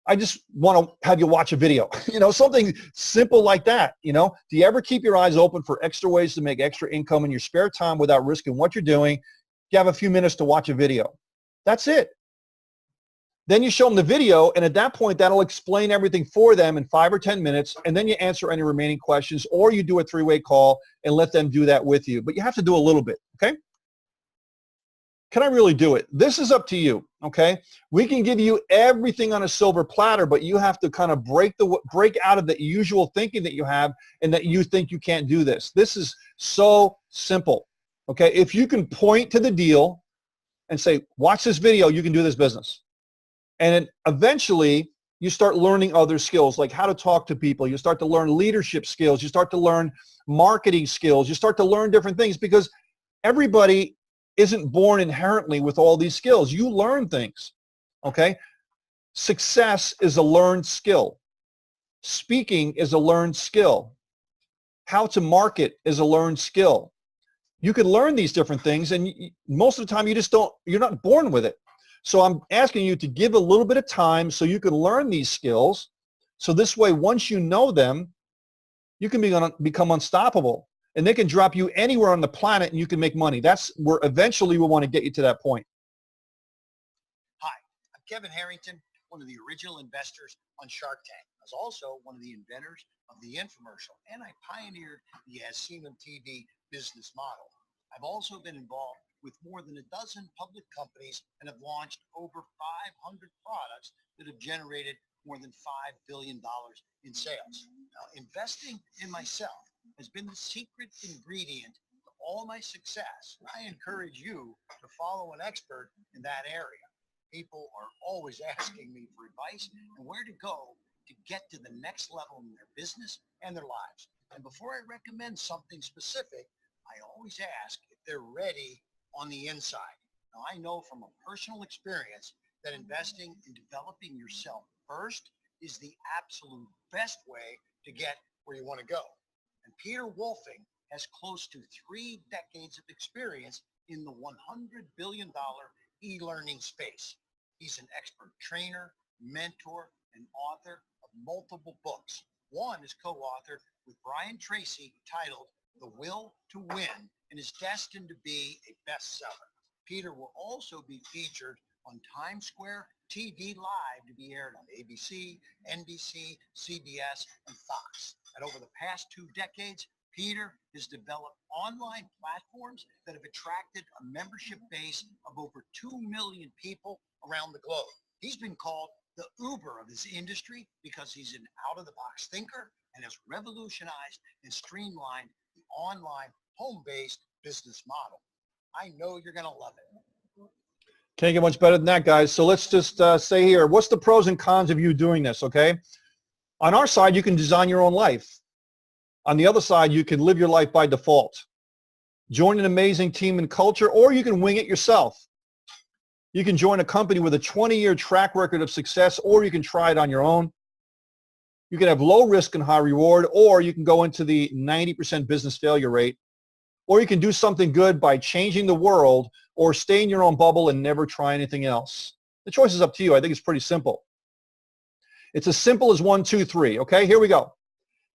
I just want to have you watch a video, something simple like that. Do you ever keep your eyes open for extra ways to make extra income in your spare time without risking what you're doing? You have a few minutes to watch a video. That's it. Then you show them the video, and at that point, that'll explain everything for them in 5 or 10 minutes, and then you answer any remaining questions, or you do a 3-way call and let them do that with you. But you have to do a little bit, okay? Can I really do it? This is up to you, okay? We can give you everything on a silver platter, but you have to kind of break out of the usual thinking that you have and that you think you can't do this. This is so simple, okay? If you can point to the deal and say, watch this video, you can do this business. And then eventually you start learning other skills, like how to talk to people. You start to learn leadership skills. You start to learn marketing skills. You start to learn different things, because everybody isn't born inherently with all these skills. You learn things, okay? Success is a learned skill. Speaking is a learned skill. How to market is a learned skill. You can learn these different things, and most of the time you're not born with it. So I'm asking you to give a little bit of time so you can learn these skills. So this way, once you know them, you can become unstoppable. And they can drop you anywhere on the planet and you can make money. That's where eventually we want to get you to that point. Hi, I'm Kevin Harrington, one of the original investors on Shark Tank. I was also one of the inventors of the infomercial, and I pioneered the As Seen on TV business model. I've also been involved with more than a dozen public companies and have launched over 500 products that have generated more than $5 billion in sales. Now, investing in myself has been the secret ingredient to all my success. I encourage you to follow an expert in that area. People are always asking me for advice and where to go to get to the next level in their business and their lives. And before I recommend something specific, I always ask if they're ready on the inside. Now, I know from a personal experience that investing in developing yourself first is the absolute best way to get where you want to go. And Peter Wolfing has close to 3 decades of experience in the $100 billion e-learning space. He's an expert trainer, mentor, and author of multiple books. One is co-authored with Brian Tracy titled The Will to Win and is destined to be a bestseller. Peter will also be featured on Times Square TV Live to be aired on ABC, NBC, CBS, and Fox. And over the past 2 decades, Peter has developed online platforms that have attracted a membership base of over 2 million people around the globe. He's been called the Uber of his industry because he's an out-of-the-box thinker and has revolutionized and streamlined the online home-based business model. I know you're going to love it. Can't get much better than that, guys. So let's just say here, what's the pros and cons of you doing this, okay? On our side, you can design your own life. On the other side, you can live your life by default. Join an amazing team and culture, or you can wing it yourself. You can join a company with a 20-year track record of success, or you can try it on your own. You can have low risk and high reward, or you can go into the 90% business failure rate, or you can do something good by changing the world, or stay in your own bubble and never try anything else. The choice is up to you. I think it's pretty simple. It's as simple as 1, 2, 3. Okay, here we go.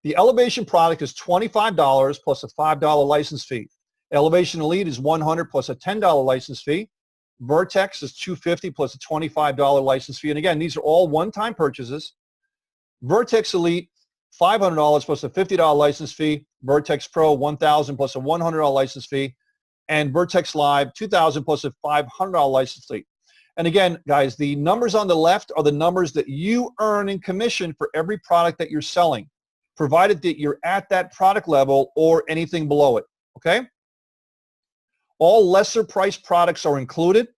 The Elevation product is $25 plus a $5 license fee. Elevation Elite is $100 plus a $10 license fee. Vertex is $250 plus a $25 license fee. And again, these are all one-time purchases. Vertex Elite, $500 plus a $50 license fee. Vertex Pro, $1,000 plus a $100 license fee. And Vertex Live, $2,000 plus a $500 license fee. And again, guys, the numbers on the left are the numbers that you earn in commission for every product that you're selling, provided that you're at that product level or anything below it, okay? All lesser priced products are included.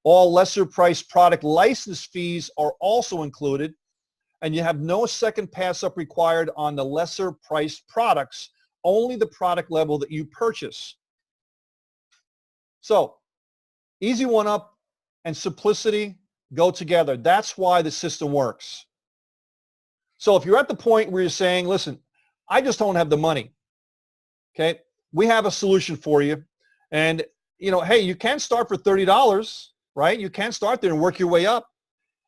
All lesser priced product license fees are also included. And you have no second pass up required on the lesser priced products, only the product level that you purchase. So, easy one up and simplicity go together. That's why the system works. So if you're at the point where you're saying, listen, I just don't have the money, okay, we have a solution for you. And, you know, hey, you can start for $30, right? You can start there and work your way up.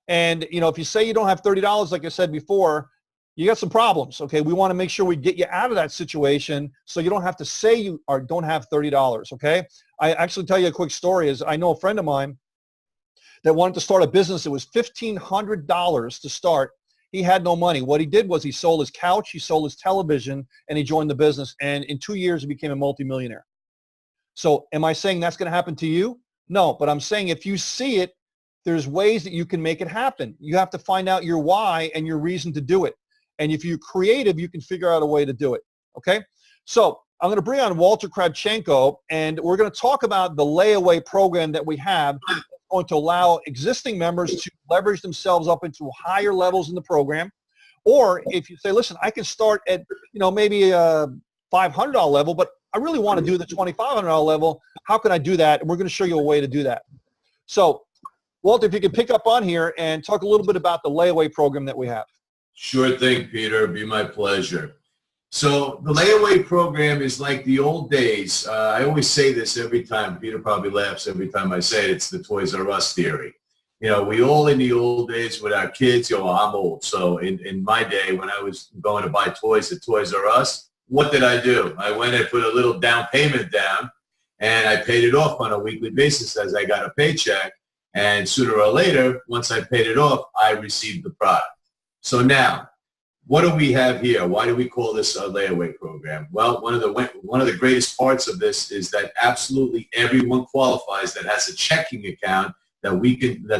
And, you know, if you say you don't have $30, like I said before, you got some problems, okay? We want to make sure we get you out of that situation so you don't have to say you don't have $30, okay? I actually tell you a quick story is I know a friend of mine that wanted to start a business. It was $1,500 to start. He had no money. What he did was he sold his couch, he sold his television, and he joined the business. And in 2 years, he became a multimillionaire. So am I saying that's going to happen to you? No, but I'm saying if you see it, there's ways that you can make it happen. You have to find out your why and your reason to do it. And if you're creative, you can figure out a way to do it, okay? So I'm going to bring on Walter Kravchenko, and we're going to talk about the layaway program that we have. It's going to allow existing members to leverage themselves up into higher levels in the program. Or if you say, listen, I can start at, you know, maybe a $500 level, but I really want to do the $2,500 level. How can I do that? And we're going to show you a way to do that. So, Walter, if you could pick up on here and talk a little bit about the layaway program that we have. Sure thing, Peter. It'd be my pleasure. So the layaway program is like the old days. I always say this every time. Peter probably laughs every time I say it. It's the Toys R Us theory. You know, we all in the old days with our kids, you know, I'm old. So in my day when I was going to buy toys at Toys R Us, what did I do? I went and put a little down payment down and I paid it off on a weekly basis as I got a paycheck. And sooner or later, once I paid it off, I received the product. So now, what do we have here? Why do we call this a layaway program? Well, one of the greatest parts of this is that absolutely everyone qualifies that has a checking account that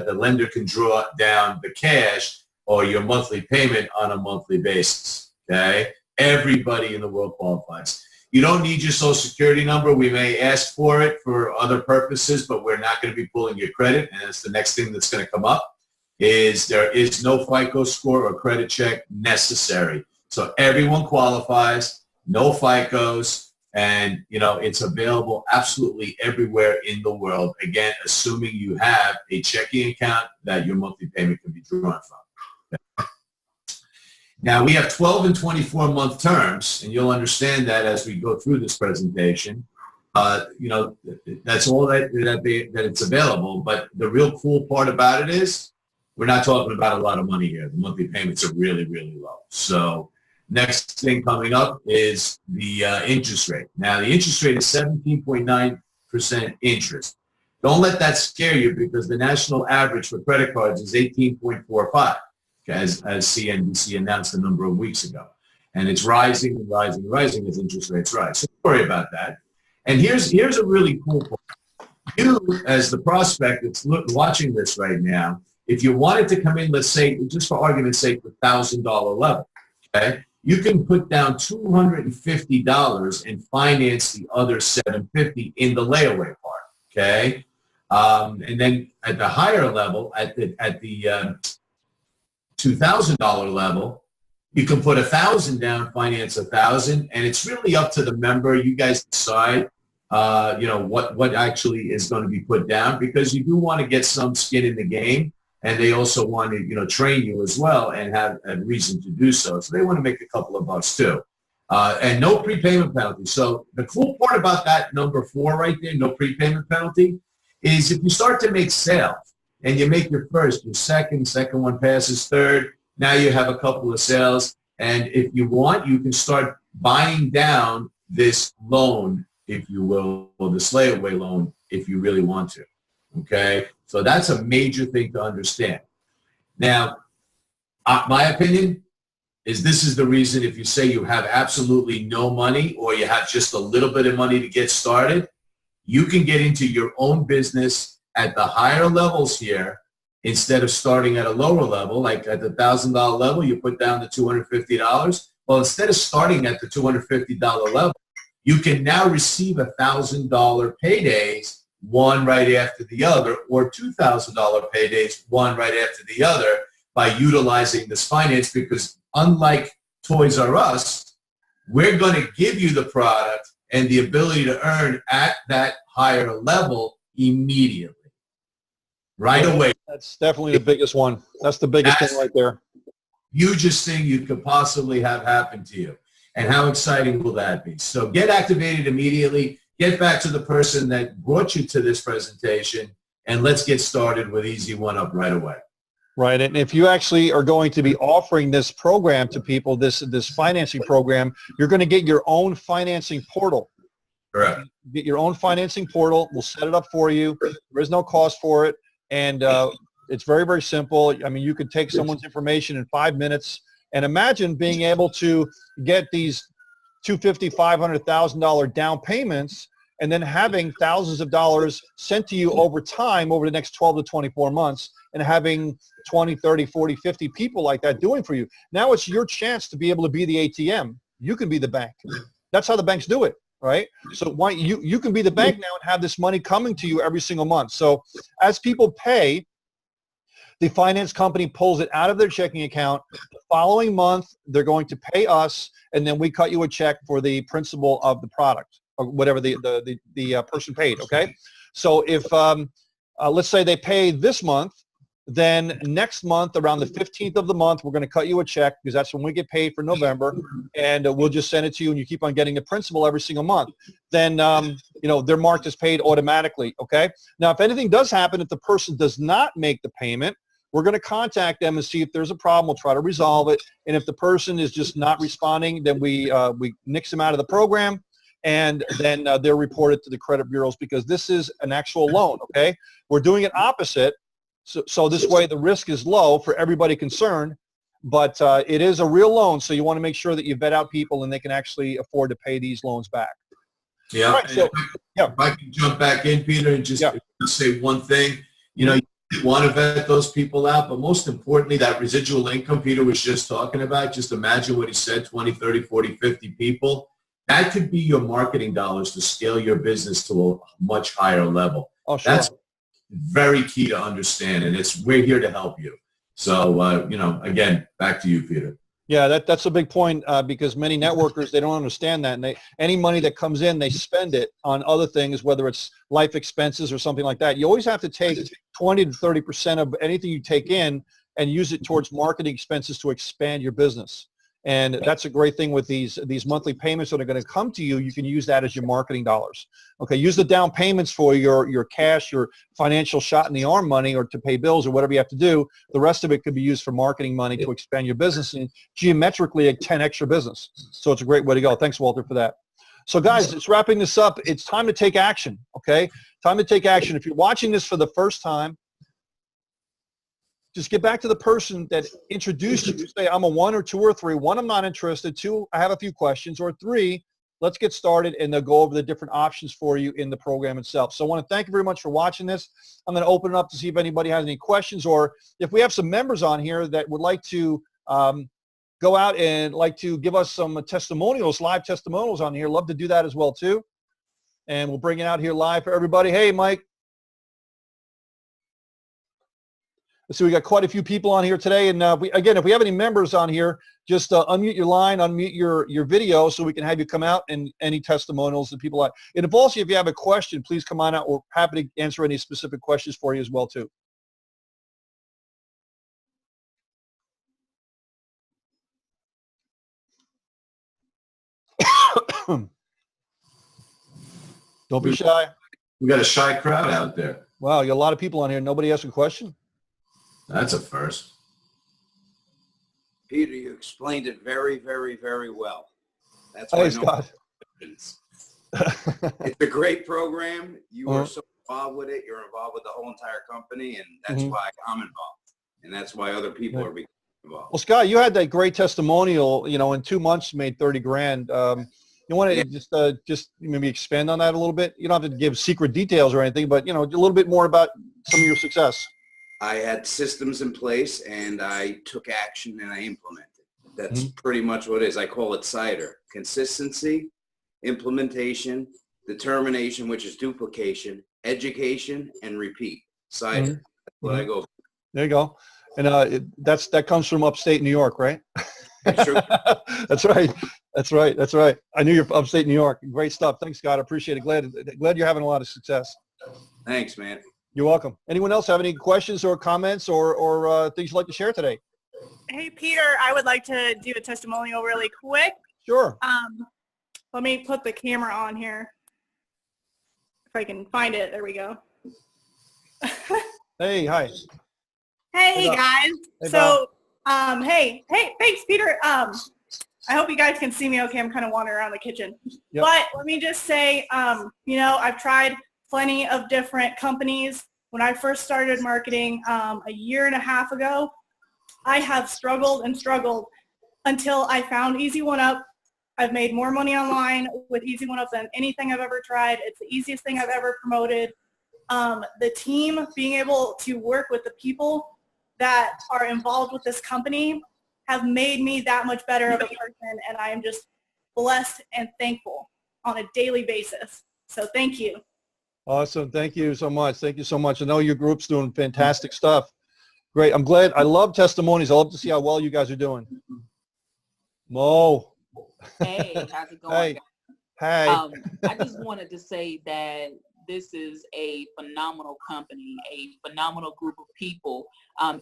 the lender can draw down the cash or your monthly payment on a monthly basis. Okay, everybody in the world qualifies. You don't need your social security number. We may ask for it for other purposes, but we're not going to be pulling your credit, and that's the next thing that's going to come up. is there is no FICO score or credit check necessary. So everyone qualifies, no FICOs, and it's available absolutely everywhere in the world. Again, assuming you have a checking account that your monthly payment can be drawn from. Now, we have 12 and 24-month terms, and you'll understand that as we go through this presentation. That's all that it's available. But the real cool part about it is we're not talking about a lot of money here. The monthly payments are really, really low. So next thing coming up is the interest rate. Now, the interest rate is 17.9% interest. Don't let that scare you, because the national average for credit cards is 18.45, as CNBC announced a number of weeks ago. And it's rising and rising and rising as interest rates rise. So don't worry about that. And here's a really cool point. You, as the prospect that's watching this right now, if you wanted to come in, let's say, just for argument's sake, the $1,000 level, okay, you can put down $250 and finance the other $750 in the layaway part, okay? And then at the higher level, at the $2,000 level, you can put $1,000 down, finance $1,000, and it's really up to the member. You guys decide, what actually is going to be put down, because you do want to get some skin in the game, and they also want to, train you as well and have a reason to do so. So they want to make a couple of bucks too, and no prepayment penalty. So the cool part about that number 4 right there, no prepayment penalty, is if you start to make sales and you make your first, your second one passes, third. Now you have a couple of sales, and if you want, you can start buying down this loan, if you will, or this layaway loan, if you really want to, okay? So that's a major thing to understand. Now, my opinion is this is the reason, if you say you have absolutely no money or you have just a little bit of money to get started, you can get into your own business at the higher levels here. Instead of starting at a lower level, like at the $1,000 level, you put down the $250. Well, instead of starting at the $250 level, you can now receive $1,000 paydays, one right after the other, or $2,000 paydays, one right after the other, by utilizing this finance, because unlike Toys R Us, we're going to give you the product and the ability to earn at that higher level immediately. Right away. That's definitely the biggest one. That's the biggest thing right there. Hugest thing you could possibly have happen to you. And how exciting will that be? So get activated immediately. Get back to the person that brought you to this presentation, and let's get started with E1U right away. Right, and if you actually are going to be offering this program to people, this financing program, you're going to get your own financing portal. Correct. Get your own financing portal. We'll set it up for you. There is no cost for it. And it's very, very simple. I mean, you could take someone's information in 5 minutes, and imagine being able to get these $250,000, $500,000 down payments, and then having thousands of dollars sent to you over time, over the next 12 to 24 months, and having 20, 30, 40, 50 people like that doing for you. Now it's your chance to be able to be the ATM. You can be the bank. That's how the banks do it. Right? So why you can be the bank now and have this money coming to you every single month. So as people pay, the finance company pulls it out of their checking account. The following month, they're going to pay us, and then we cut you a check for the principal of the product, or whatever the person paid, okay? So if, let's say they pay this month, then next month, around the 15th of the month, we're going to cut you a check, because that's when we get paid for November, and we'll just send it to you, and you keep on getting the principal every single month. Then, they're marked as paid automatically, okay? Now, if anything does happen, if the person does not make the payment, we're going to contact them and see if there's a problem. We'll try to resolve it, and if the person is just not responding, then we nix them out of the program, and then they're reported to the credit bureaus, because this is an actual loan, okay? We're doing it opposite. So this way the risk is low for everybody concerned, but it is a real loan, so you want to make sure that you vet out people and they can actually afford to pay these loans back. Yeah. Right, so, if I can jump back in, Peter, and just say one thing. You want to vet those people out, but most importantly, that residual income Peter was just talking about, just imagine what he said, 20, 30, 40, 50 people. That could be your marketing dollars to scale your business to a much higher level. Oh, sure. That's very key to understand, and we're here to help you. So, you know, again, back to you, Peter. Yeah, that's a big point because many networkers, they don't understand that. And any money that comes in, they spend it on other things, whether it's life expenses or something like that. You always have to take 20 to 30% of anything you take in and use it towards marketing expenses to expand your business. And that's a great thing with these monthly payments that are going to come to you. You can use that as your marketing dollars. Okay, use the down payments for your cash, your financial shot in the arm money, or to pay bills or whatever you have to do. The rest of it could be used for marketing money to expand your business and geometrically a 10x your business. So it's a great way to go. Thanks, Walter, for that. So guys, it's wrapping this up. It's time to take action, okay? Time to take action. If you're watching this for the first time, just get back to the person that introduced you. Say, I'm a 1 or 2 or 3. 1, I'm not interested. 2, I have a few questions. Or 3, let's get started, and they'll go over the different options for you in the program itself. So I want to thank you very much for watching this. I'm going to open it up to see if anybody has any questions, or if we have some members on here that would like to go out and like to give us some testimonials, live testimonials on here. Love to do that as well, too. And we'll bring it out here live for everybody. Hey, Mike. So we got quite a few people on here today, and if we have any members on here, just unmute your line, unmute your video, so we can have you come out and any testimonials that people like. And if you have a question, please come on out. We're happy to answer any specific questions for you as well too. Don't be shy. We got a shy crowd out there. Wow, you got a lot of people on here. Nobody asked a question. That's a first. Peter, you explained it very, very, very well. That's why Scott. It's a great program. You are so involved with it. You're involved with the whole entire company, and that's why I'm involved, and that's why other people are becoming involved. Well, Scott, you had that great testimonial. You know, in 2 months, you made 30 grand. You want to just maybe expand on that a little bit? You don't have to give secret details or anything, but, you know, a little bit more about some of your success. I had systems in place, and I took action, and I implemented. That's pretty much what it is. I call it CIDER: consistency, implementation, determination, which is duplication, education, and repeat. CIDER. That's what I go for. There you go. And that comes from upstate New York, right? That's true. That's right. That's right. That's right. I knew you're upstate New York. Great stuff. Thanks, Scott. I appreciate it. Glad you're having a lot of success. Thanks, man. You're welcome. Anyone else have any questions or comments or things you'd like to share today? Hey, Peter, I would like to do a testimonial really quick. Sure. Let me put the camera on here. If I can find it. There we go. Hey, hi. Hey, guys. Hey, so, hey, thanks, Peter. I hope you guys can see me okay. I'm kind of wandering around the kitchen. Yep. But let me just say, you know, I've tried plenty of different companies. When I first started marketing a year and a half ago, I have struggled and struggled until I found E1U. I've made more money online with E1U than anything I've ever tried. It's the easiest thing I've ever promoted. The team, being able to work with the people that are involved with this company have made me that much better of a person, and I am just blessed and thankful on a daily basis. So thank you. Awesome. Thank you so much. Thank you so much. I know your group's doing fantastic stuff. Great. I'm glad. I love testimonies. I love to see how well you guys are doing. Mo. Hey, how's it going? Hey. I just wanted to say that this is a phenomenal company, a phenomenal group of people,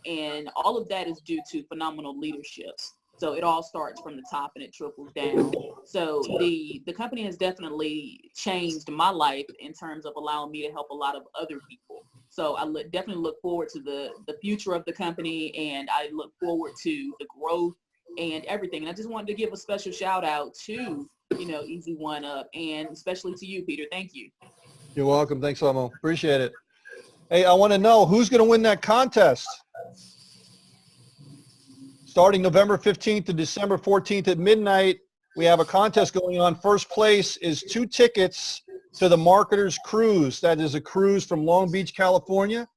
and all of that is due to phenomenal leadership. So it all starts from the top and it trickles down. So the company has definitely changed my life in terms of allowing me to help a lot of other people. So I definitely look forward to the future of the company, and I look forward to the growth and everything. And I just wanted to give a special shout out to, you know, E1U, and especially to you, Peter. Thank you. You're welcome. Thanks, Lomo. Appreciate it. Hey, I want to know who's going to win that contest. Starting November 15th to December 14th at midnight, we have a contest going on. First place is 2 tickets to the Marketers Cruise. That is a cruise from Long Beach, California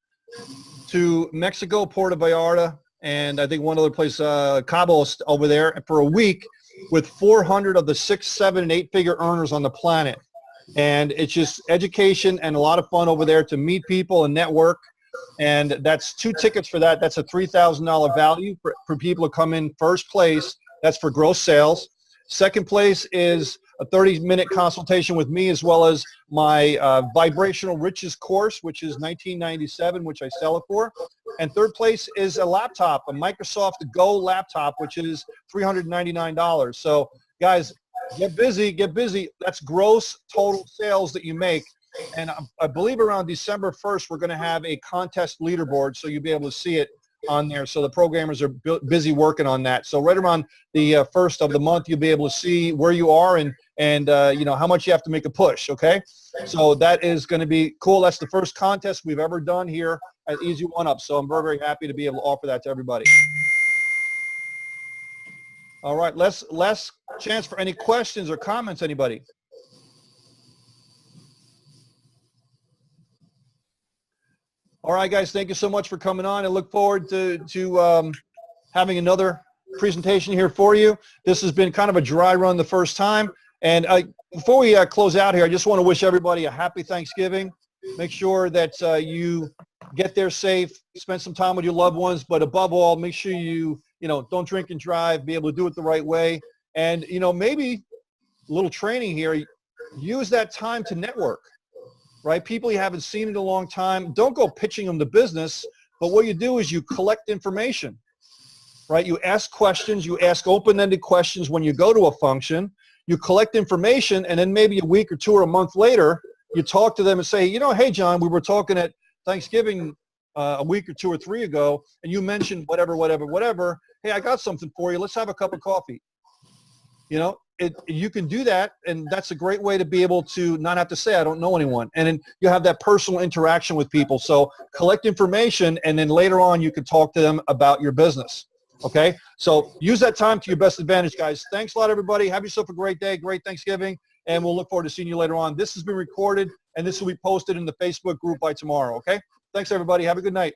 to Mexico, Puerto Vallarta, and I think one other place, Cabo over there, for a week with 400 of the 6, 7, and 8-figure earners on the planet. And it's just education and a lot of fun over there to meet people and network. And that's 2 tickets for that. That's a $3,000 value for people to come in first place. That's for gross sales. Second place is a 30-minute consultation with me, as well as my Vibrational Riches course, which is $19.97, which I sell it for. And third place is a laptop, a Microsoft Go laptop, which is $399. So guys, get busy, get busy. That's gross total sales that you make. And I believe around December 1st, we're going to have a contest leaderboard, so you'll be able to see it on there. So the programmers are busy working on that. So right around the first of the month, you'll be able to see where you are and you know, how much you have to make a push, okay? So that is going to be cool. That's the first contest we've ever done here at E1U. So I'm very, very happy to be able to offer that to everybody. All right, less chance for any questions or comments, anybody? All right, guys, thank you so much for coming on. I look forward to having another presentation here for you. This has been kind of a dry run the first time. And before we close out here, I just want to wish everybody a happy Thanksgiving. Make sure that you get there safe, spend some time with your loved ones, but above all, make sure you don't drink and drive, be able to do it the right way. And, you know, maybe a little training here, use that time to network. Right? People you haven't seen in a long time, don't go pitching them the business, but what you do is you collect information, right? You ask questions, you ask open-ended questions when you go to a function, you collect information, and then maybe a week or two or a month later, you talk to them and say, you know, hey, John, we were talking at Thanksgiving a week or 2 or 3 ago, and you mentioned whatever. Hey, I got something for you. Let's have a cup of coffee. You know, you can do that, and that's a great way to be able to not have to say, I don't know anyone. And then you have that personal interaction with people. So collect information, and then later on you can talk to them about your business. Okay? So use that time to your best advantage, guys. Thanks a lot, everybody. Have yourself a great day, great Thanksgiving, and we'll look forward to seeing you later on. This has been recorded, and this will be posted in the Facebook group by tomorrow. Okay? Thanks, everybody. Have a good night.